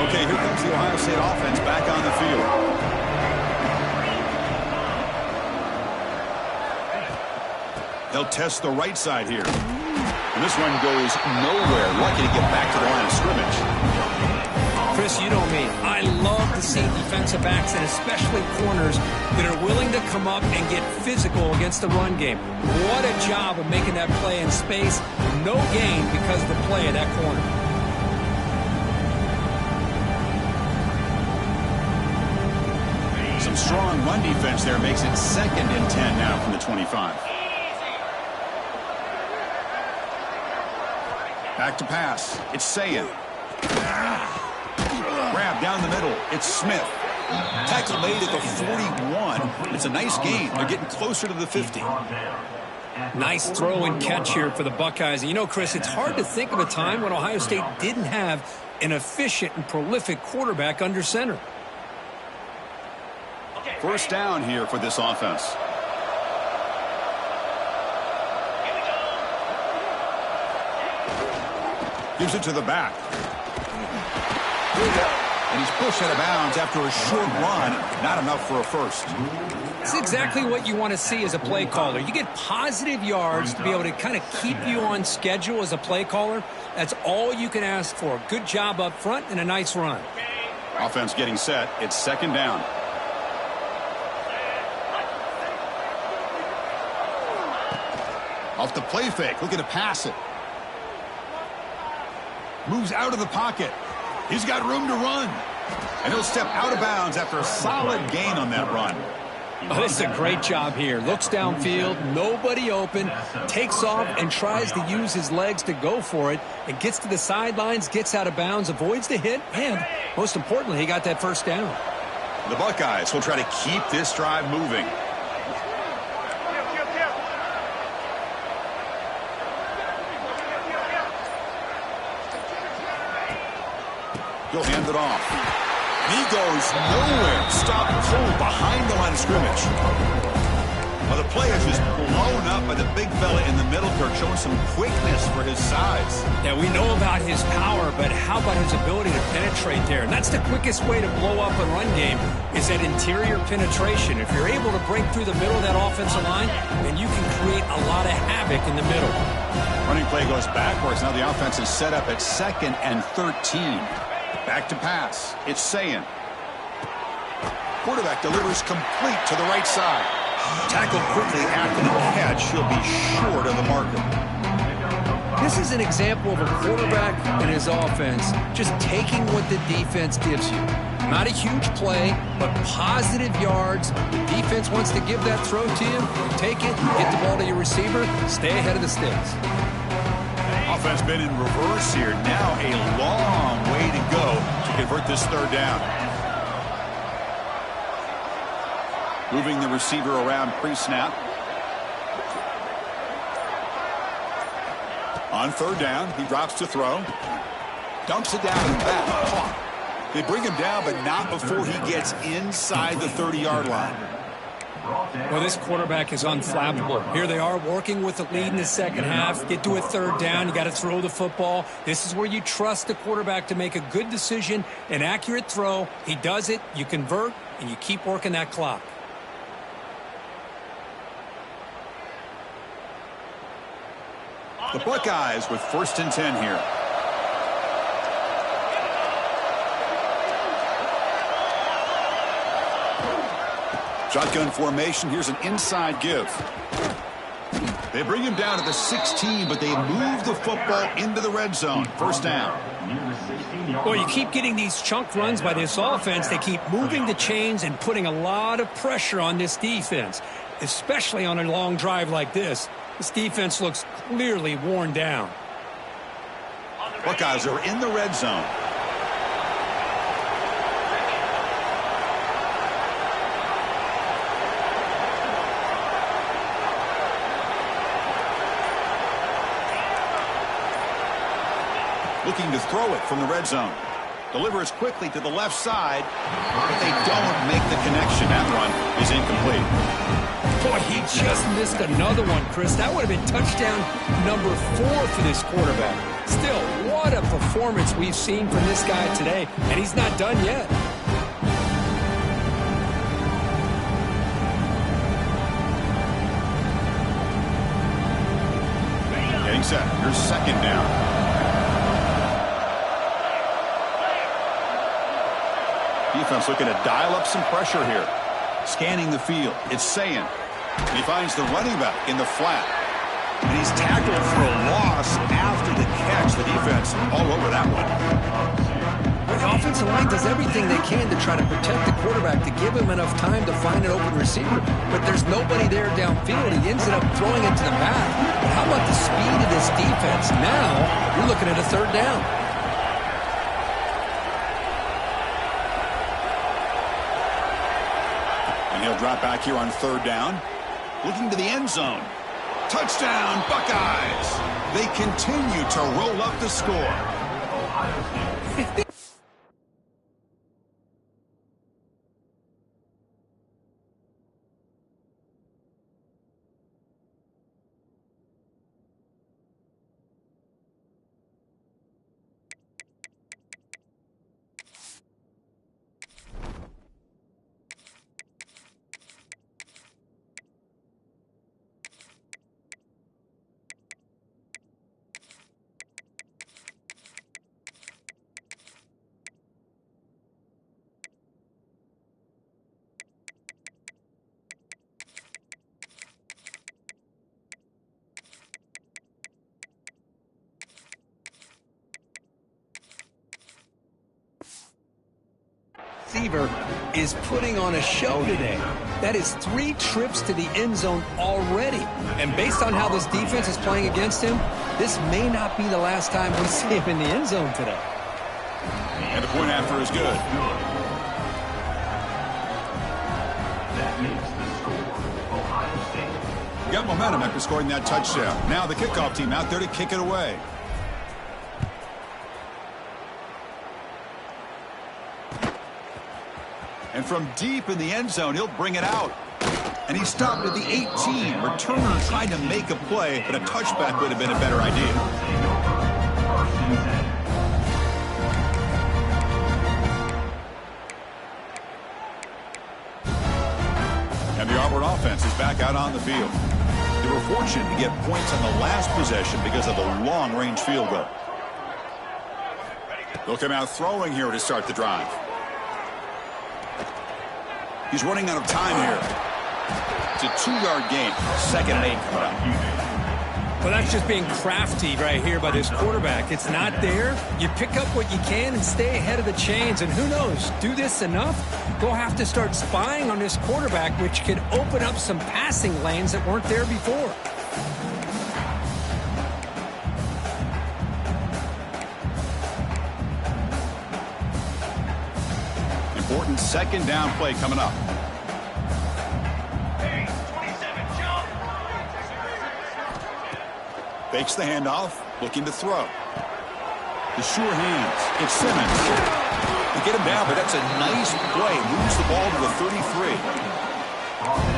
A: Okay, here comes the Ohio State offense back on the field. They'll test the right side here. And this one goes nowhere. Lucky to get back to the line of scrimmage.
B: Chris, you know me. I love to see defensive backs and especially corners that are willing to come up and get physical against the run game. What a job of making that play in space. No gain because of the play of that corner.
A: Some strong run defense there makes it 2nd and 10 now from the 25. Back to pass. It's Sayin. Grab down the middle. It's Smith. Tackle made at the 41. It's a nice gain. They're getting closer to the 50.
B: Nice throw and catch here for the Buckeyes. And you know, Chris, it's hard to think of a time when Ohio State didn't have an efficient and prolific quarterback under center.
A: 1st down here for this offense. Gives it to the back. And he's pushed out of bounds after a short run. Not enough for a first.
B: It's exactly what you want to see as a play caller. You get positive yards to be able to kind of keep you on schedule as a play caller. That's all you can ask for. Good job up front and a nice run.
A: Offense getting set. It's second down. Off the play fake. Looking to pass it. Moves out of the pocket. He's got room to run. And he'll step out of bounds after a solid gain on that run.
B: Oh, this is a great job here. Looks downfield, nobody open, takes off and tries to use his legs to go for it, and gets to the sidelines, gets out of bounds, avoids the hit, and most importantly, he got that first down.
A: The Buckeyes will try to keep this drive moving. He'll hand it off. He goes nowhere. Stop pulled behind the line of scrimmage. Well, the play is just blown up by the big fella in the middle, Kirk, showing some quickness for his size.
B: Yeah, we know about his power, but how about his ability to penetrate there? And that's the quickest way to blow up a run game is that interior penetration. If you're able to break through the middle of that offensive line, then you can create a lot of havoc in the middle.
A: Running play goes backwards. Now the offense is set up at 2nd and 13. Back to pass. It's Sayin. Quarterback delivers complete to the right side. Tackled quickly after the catch. He'll be short of the marker.
B: This is an example of a quarterback and his offense just taking what the defense gives you. Not a huge play, but positive yards. The defense wants to give that throw to you. You take it, you get the ball to your receiver, stay ahead of the sticks.
A: Offense been in reverse here. Now a long way to go to convert this third down. Moving the receiver around pre-snap. On third down, he drops to throw. Dumps it down and back. Caught. They bring him down, but not before he gets inside the 30-yard line.
B: Well, this quarterback is unflappable. Here they are working with the lead in the second half. Get to a third down. You got to throw the football. This is where you trust the quarterback to make a good decision, an accurate throw. He does it. You convert, and you keep working that clock.
A: The Buckeyes with 1st and 10 here. Shotgun formation. Here's an inside give. They bring him down to the 16, but they move the football into the red zone. First down.
B: Well, you keep getting these chunk runs by this offense. They keep moving the chains and putting a lot of pressure on this defense, especially on a long drive like this. This defense looks clearly worn down.
A: Buckeyes are in the red zone. Looking to throw it from the red zone. Delivers quickly to the left side, but they don't make the connection. That run is incomplete.
B: Boy, he just missed another one, Chris. That would have been touchdown number 4 for this quarterback. Still, what a performance we've seen from this guy today, and he's not done yet.
A: Getting set. Here's second down. Defense looking to dial up some pressure here. Scanning the field. It's Sayin. He finds the running back in the flat. And he's tackled for a loss after the catch. The defense all over that one.
B: The offensive line does everything they can to try to protect the quarterback, to give him enough time to find an open receiver. But there's nobody there downfield. He ends up throwing it to the back. But how about the speed of this defense? Now you're looking at a third down.
A: He'll drop back here on third down. Looking to the end zone. Touchdown, Buckeyes. They continue to roll up the score.
B: receiver is putting on a show today. That is 3 trips to the end zone already. And based on how this defense is playing against him, this may not be the last time we see him in the end zone today.
A: And the point after is good.
D: That makes the score Ohio State.
A: Got momentum after scoring that touchdown. Now the kickoff team out there to kick it away. And from deep in the end zone, he'll bring it out. And he stopped at the 18. Returner tried to make a play, but a touchback would have been a better idea. And the Auburn offense is back out on the field. They were fortunate to get points on the last possession because of a long-range field goal. They'll come out throwing here to start the drive. He's running out of time here. It's a 2-yard gain. 2nd and 8 coming up.
B: Well, that's just being crafty right here by this quarterback. It's not there. You pick up what you can and stay ahead of the chains. And who knows, do this enough, they'll have to start spying on this quarterback, which could open up some passing lanes that weren't there before.
A: Important 2nd down play coming up.
C: Hey, 27, jump.
A: Fakes the handoff, looking to throw. The sure hands. It's Simmons. They get him down, but that's a nice play. Moves the ball to the 33.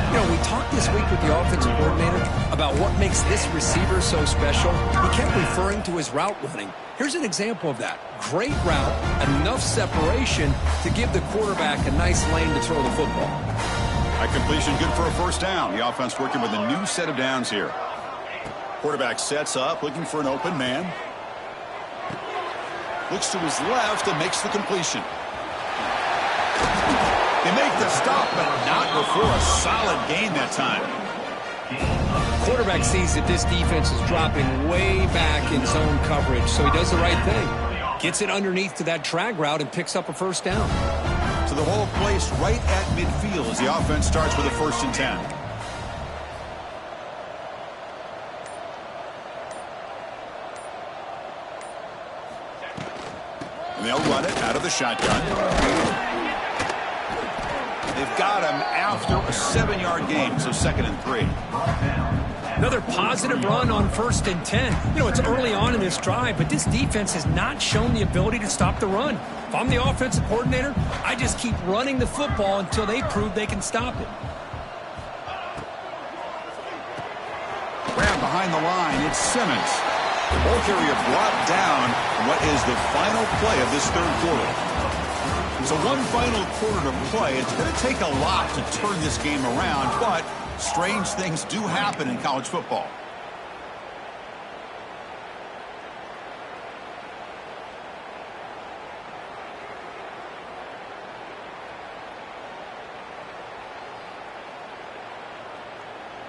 B: You know, we talked this week with the offensive coordinator about what makes this receiver so special. He kept referring to his route running. Here's an example of that. Great route, enough separation to give the quarterback a nice lane to throw the football.
A: A completion good for a 1st down. The offense working with a new set of downs here. Quarterback sets up, looking for an open man. Looks to his left and makes the completion. They make the stop, but not before a solid gain that time.
B: Quarterback sees that this defense is dropping way back in zone coverage, so he does the right thing. Gets it underneath to that drag route and picks up a 1st down.
A: So the ball placed right at midfield as the offense starts with a 1st and 10. And they'll run it out of the shotgun. They've got him after a 7-yard gain, so 2nd and 3.
B: Another positive run on 1st and 10. You know, it's early on in this drive, but this defense has not shown the ability to stop the run. If I'm the offensive coordinator, I just keep running the football until they prove they can stop it.
A: Grab behind the line, it's Simmons. The ball carrier brought down what is the final play of this 3rd quarter. So one final quarter to play. It's going to take a lot to turn this game around, but strange things do happen in college football.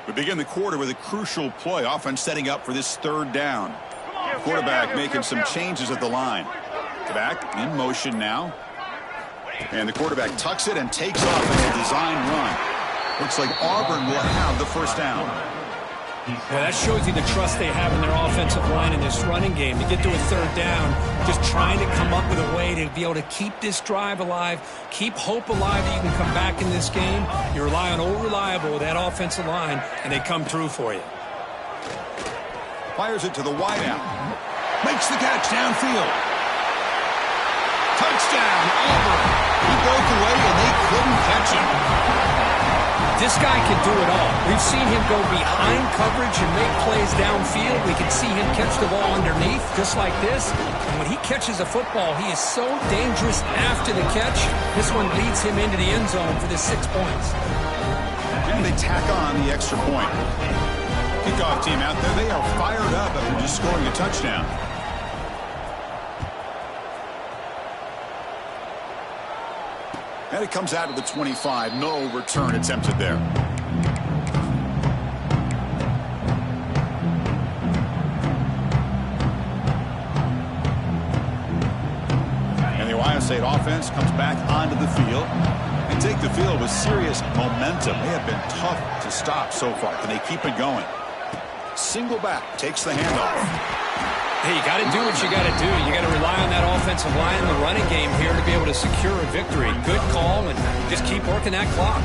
A: We begin the quarter with a crucial play. Offense setting up for this 3rd down. Quarterback making some changes at the line. Back in motion now. And the quarterback tucks it and takes off in a design run. Looks like Auburn will have the 1st down.
B: Well, that shows you the trust they have in their offensive line in this running game. To get to a 3rd down, just trying to come up with a way to be able to keep this drive alive, keep hope alive that you can come back in this game. You rely on old reliable with that offensive line, and they come through for you.
A: Fires it to the wideout. Makes the catch downfield. Touchdown, Auburn. He broke away, and they couldn't catch him.
B: This guy can do it all. We've seen him go behind coverage and make plays downfield. We can see him catch the ball underneath, just like this. And when he catches a football, he is so dangerous after the catch. This one leads him into the end zone for the 6 points.
A: And they tack on the extra point. Kickoff team out there, they are fired up after just scoring a touchdown. And it comes out of the 25. No return attempted there. And the Ohio State offense comes back onto the field. And take the field with serious momentum. They have been tough to stop so far. Can they keep it going? Single back takes the handoff.
B: Hey, you got to do what you got to do. You got to rely on that offensive line in the running game here to be able to secure a victory. Good call, and just keep working that clock.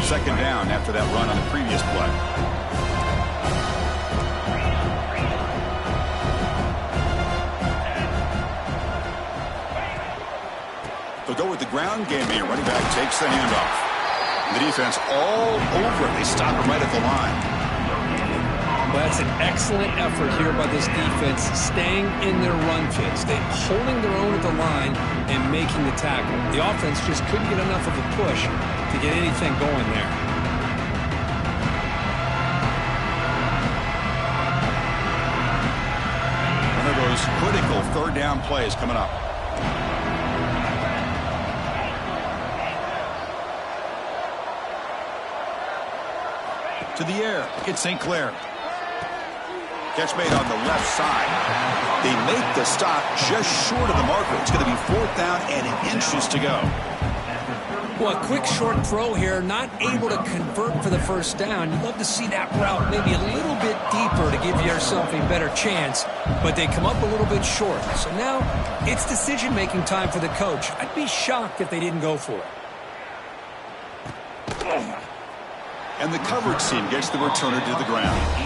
A: Second down after that run on the previous play. They'll go with the ground game here. Running back takes the handoff. The defense all over it. They stop him right at the line.
B: Well, that's an excellent effort here by this defense, staying in their run fits. They're holding their own at the line and making the tackle. The offense just couldn't get enough of a push to get anything going there.
A: One of those critical third down plays coming up. To the air, it's St. Clair. Catch made on the left side. They make the stop just short of the marker. It's going to be 4th down and inches to go.
B: Well, a quick short throw here, not able to convert for the first down. You'd love to see that route maybe a little bit deeper to give yourself a better chance, but they come up a little bit short. So now it's decision-making time for the coach. I'd be shocked if they didn't go for it.
A: And the coverage team gets the returner to the ground.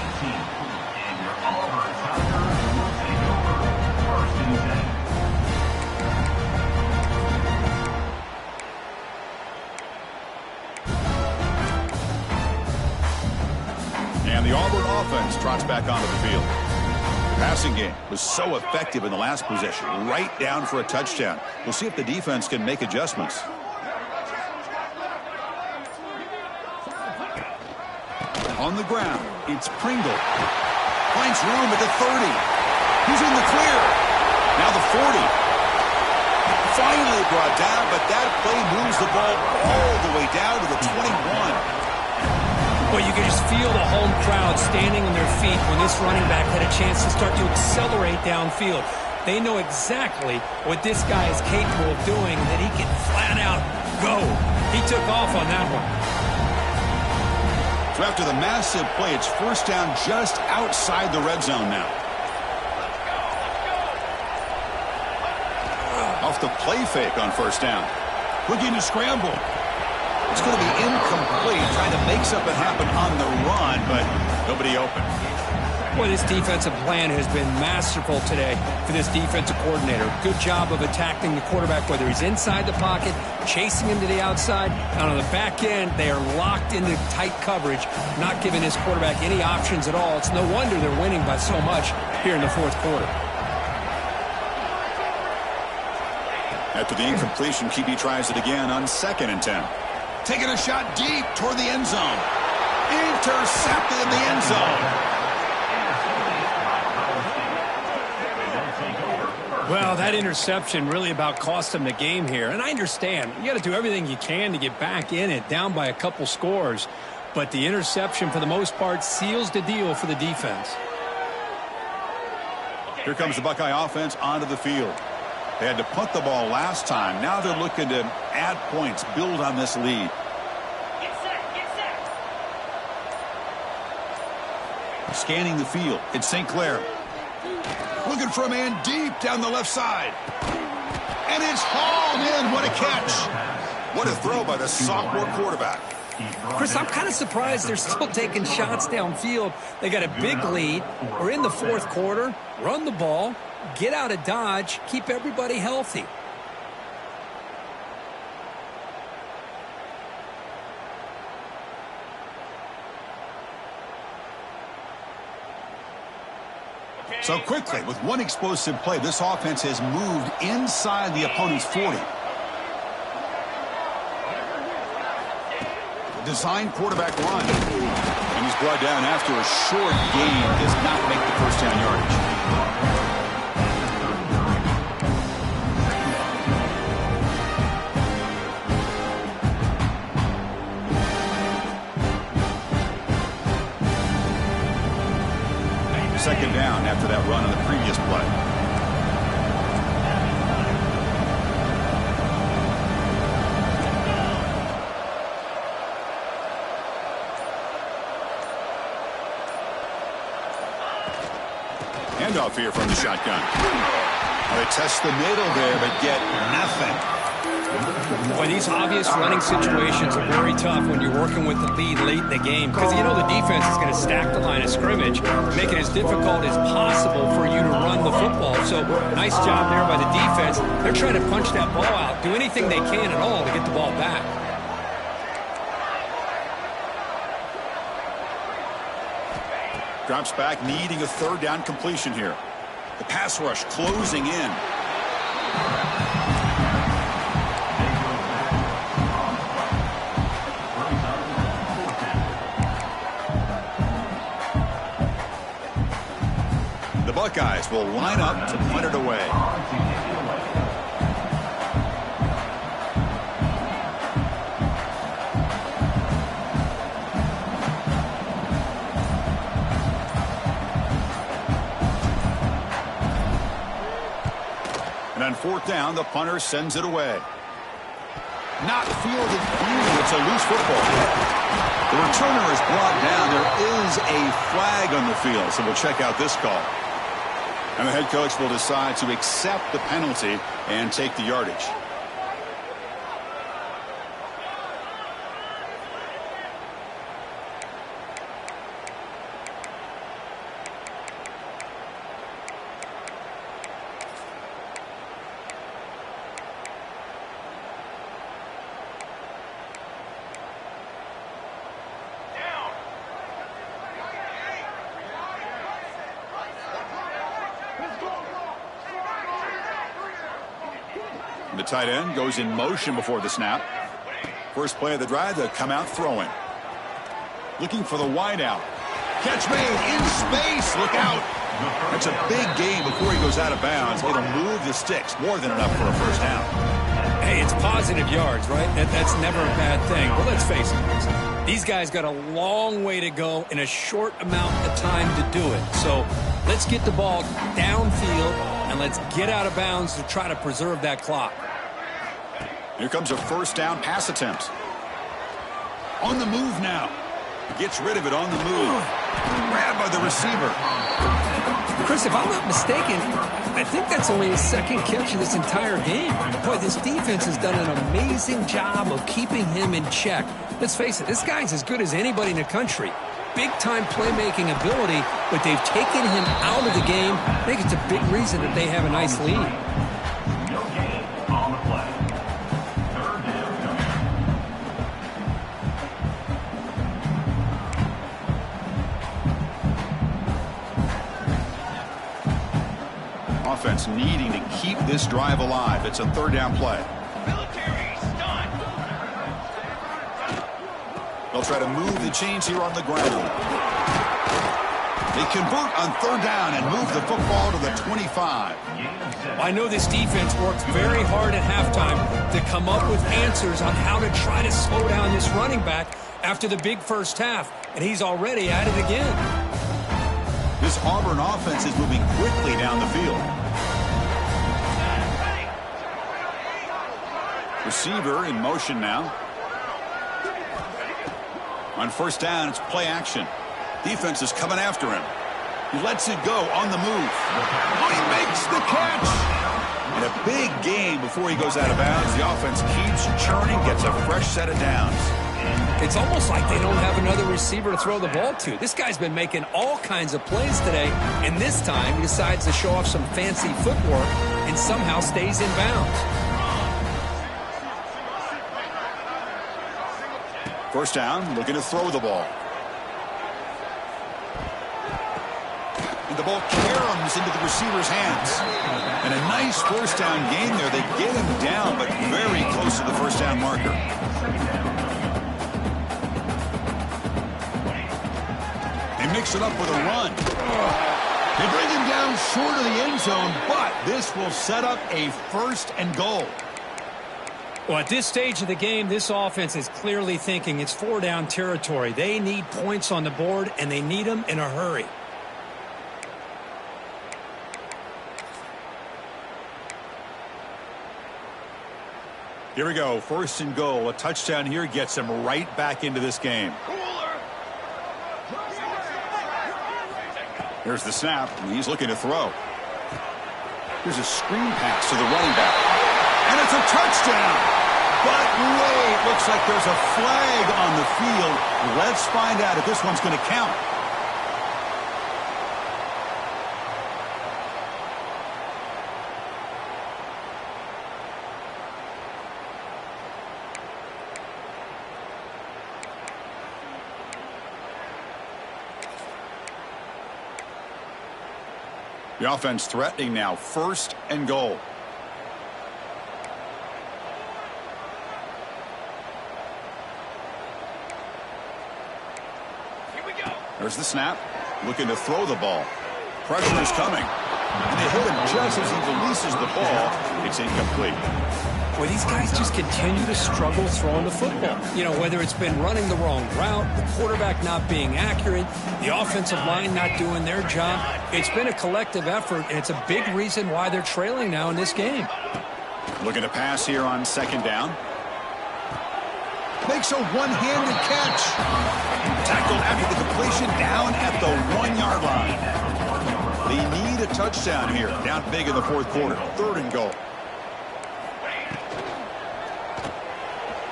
A: And the Auburn offense trots back onto the field. The passing game was so effective in the last possession, right down for a touchdown. We'll see if the defense can make adjustments. On the ground, it's Pringle. Finds room at the 30. He's in the clear. Now the 40. Finally brought down, but that play moves the ball all the way down to the 21.
B: Well, you can just feel the home crowd standing on their feet when this running back had a chance to start to accelerate downfield. They know exactly what this guy is capable of doing, and that he can flat out go. He took off on that one.
A: So after the massive play, it's 1st down just outside the red zone now. Off the play fake on 1st down. Looking to scramble. It's going to be incomplete, trying to make something happen on the run, but nobody open.
B: Boy, this defensive plan has been masterful today for this defensive coordinator. Good job of attacking the quarterback, whether he's inside the pocket, chasing him to the outside, and on the back end, they are locked into tight coverage, not giving this quarterback any options at all. It's no wonder they're winning by so much here in the 4th quarter.
A: After the incompletion, QB tries it again on 2nd and 10. Taking a shot deep toward the end zone. Intercepted in the end zone.
B: Well, that interception really about cost them the game here. And I understand. You got to do everything you can to get back in it, down by a couple scores. But the interception, for the most part, seals the deal for the defense.
A: Here comes the Buckeye offense onto the field. They had to punt the ball last time. Now they're looking to add points, build on this lead.
C: Get set, get set.
A: Scanning the field, it's St. Clair. Looking for a man deep down the left side. And it's hauled in. What a catch. What a throw by the sophomore quarterback.
B: Chris, I'm kind of surprised they're still taking shots downfield. They got a big lead. We're in the 4th quarter. Run the ball. Get out of Dodge. Keep everybody healthy.
A: So quickly, with one explosive play, this offense has moved inside the opponent's 40. Design quarterback run. And he's brought down after a short gain. Does not make the 1st down yardage. that run on the previous play. Handoff here from the shotgun. They test the middle there, but get nothing.
B: Boy, these obvious running situations are very tough when you're working with the lead late in the game because you know the defense is going to stack the line of scrimmage, make it as difficult as possible for you to run the football. So nice job there by the defense. They're trying to punch that ball out, do anything they can at all to get the ball back.
A: Drops back, needing a third down completion here. The pass rush closing in. The Buckeyes will line up to punt it away. And on fourth down, the punter sends it away. Not fielded cleanly. It's a loose football. The returner is brought down. There is a flag on the field, so we'll check out this call. And the head coach will decide to accept the penalty and take the yardage. The tight end goes in motion before the snap. First play of the drive, they'll come out throwing. Looking for the wide out. Catch made in space. Look out. That's a big gain before he goes out of bounds. It'll move the sticks. More than enough for a first down.
B: Hey, it's positive yards, right? That's never a bad thing. But let's face it, these guys got a long way to go in a short amount of time to do it. So let's get the ball downfield and let's get out of bounds to try to preserve that clock.
A: Here comes a first down pass attempt. On the move now. Gets rid of it on the move. Grabbed by the receiver.
B: Chris, if I'm not mistaken, I think that's only his second catch of this entire game. Boy, this defense has done an amazing job of keeping him in check. Let's face it, this guy's as good as anybody in the country. Big-time playmaking ability, but they've taken him out of the game. I think it's a big reason that they have a nice lead.
D: No gain on the play. Third down coming.
A: Offense needing to keep this drive alive. It's a third down play.
C: Military stun.
A: They'll try to move the chains here on the ground. They convert on third down and move the football to the 25.
B: I know this defense worked very hard at halftime to come up with answers on how to try to slow down this running back after the big first half, and he's already at it again.
A: This Auburn offense is moving quickly down the field. Receiver in motion now. On first down, it's play action. Defense is coming after him. He lets it go on the move. Oh, he makes the catch. And a big gain before he goes out of bounds. The offense keeps churning, gets a fresh set of downs.
B: It's almost like they don't have another receiver to throw the ball to. This guy's been making all kinds of plays today, and this time he decides to show off some fancy footwork and somehow stays in bounds.
A: First down, looking to throw the ball. And the ball caroms into the receiver's hands. And a nice first down gain there. They get him down, but very close to the first down marker. They mix it up with a run. They bring him down short of the end zone, but this will set up a first and goal.
B: Well, at this stage of the game, this offense is clearly thinking it's four-down territory. They need points on the board, and they need them in a hurry.
A: Here we go. First and goal. A touchdown here gets him right back into this game. Here's the snap, and he's looking to throw. Here's a screen pass to the running back. And it's a touchdown. But wait, looks like there's a flag on the field. Let's find out if this one's going to count. The offense threatening now. First and goal.
C: Here we go.
A: There's the snap. Looking to throw the ball. Pressure is coming. And they hit him just as he releases the ball. It's incomplete.
B: Well, these guys just continue to struggle throwing the football. You know, whether it's been running the wrong route, the quarterback not being accurate, the offensive line not doing their job. It's been a collective effort, and it's a big reason why they're trailing now in this game.
A: Looking to pass here on second down. Makes a one-handed catch. Tackled after the completion down at the 1-yard line. They need a touchdown here. Down big in the fourth quarter. Third and goal.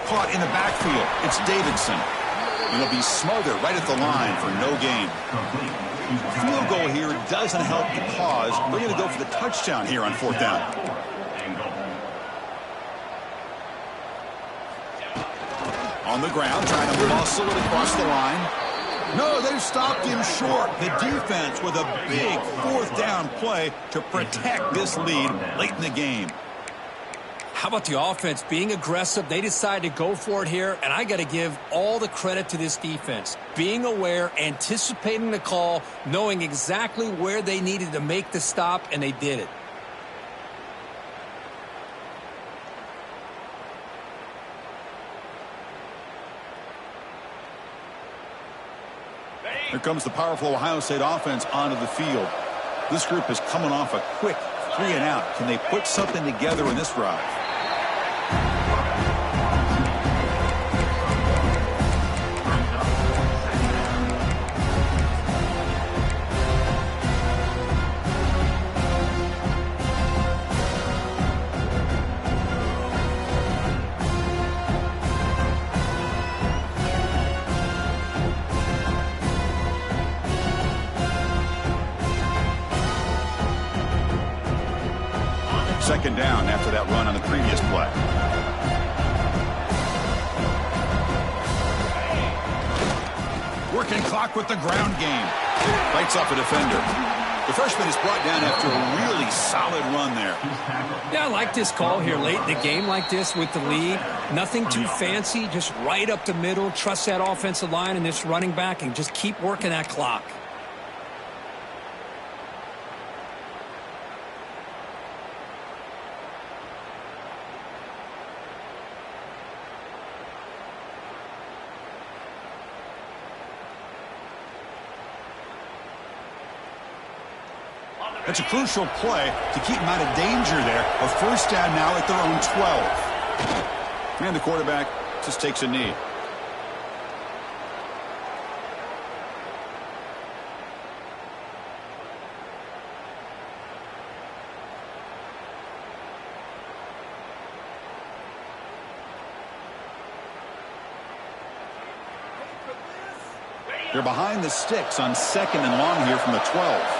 A: Caught in the backfield. It's Davidson. And he'll be smothered right at the line for no gain. Field goal here doesn't help the cause. They're going to go for the touchdown here on fourth down. On the ground, trying to muscle it across the line. No, they stopped him short. The defense with a big fourth down play to protect this lead late in the game.
B: How about the offense being aggressive? They decided to go for it here, and I got to give all the credit to this defense. Being aware, anticipating the call, knowing exactly where they needed to make the stop, and they did it.
A: Here comes the powerful Ohio State offense onto the field. This group is coming off a quick 3-and-out. Can they put something together in this drive? Second down after that run on the previous play. Working clock with the ground game. Fights off a defender. The freshman is brought down after a really solid run there.
B: Yeah, I like this call here late in the game like this with the lead. Nothing too fancy, just right up the middle. Trust that offensive line and this running back and just keep working that clock.
A: That's a crucial play to keep them out of danger there. A first down now at their own 12. And the quarterback just takes a knee. They're behind the sticks on second and long here from the 12.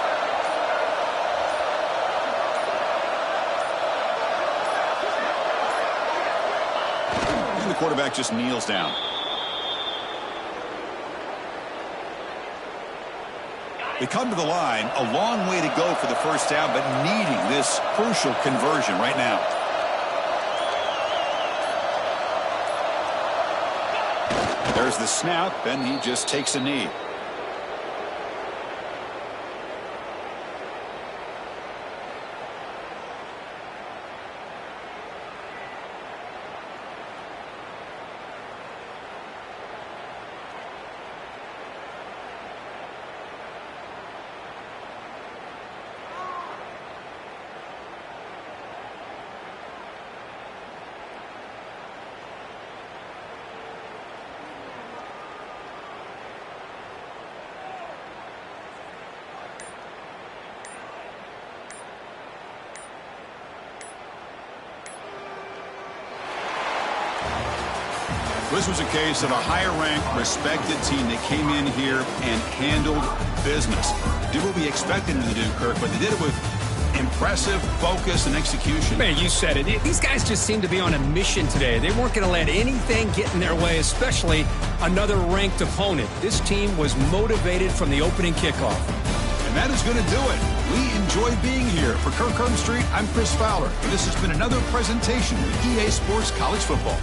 A: The quarterback just kneels down. They come to the line, a long way to go for the first down, but needing this crucial conversion right now. There's the snap, and he just takes a knee. This was a case of a higher-ranked, respected team that came in here and handled business. Did what we expected them to do, Kirk, but they did it with impressive focus and execution.
B: Man, you said it. These guys just seem to be on a mission today. They weren't going to let anything get in their way, especially another ranked opponent. This team was motivated from the opening kickoff.
A: And that is going to do it. We enjoy being here. For Kirk Street, I'm Chris Fowler, and this has been another presentation of EA Sports College Football.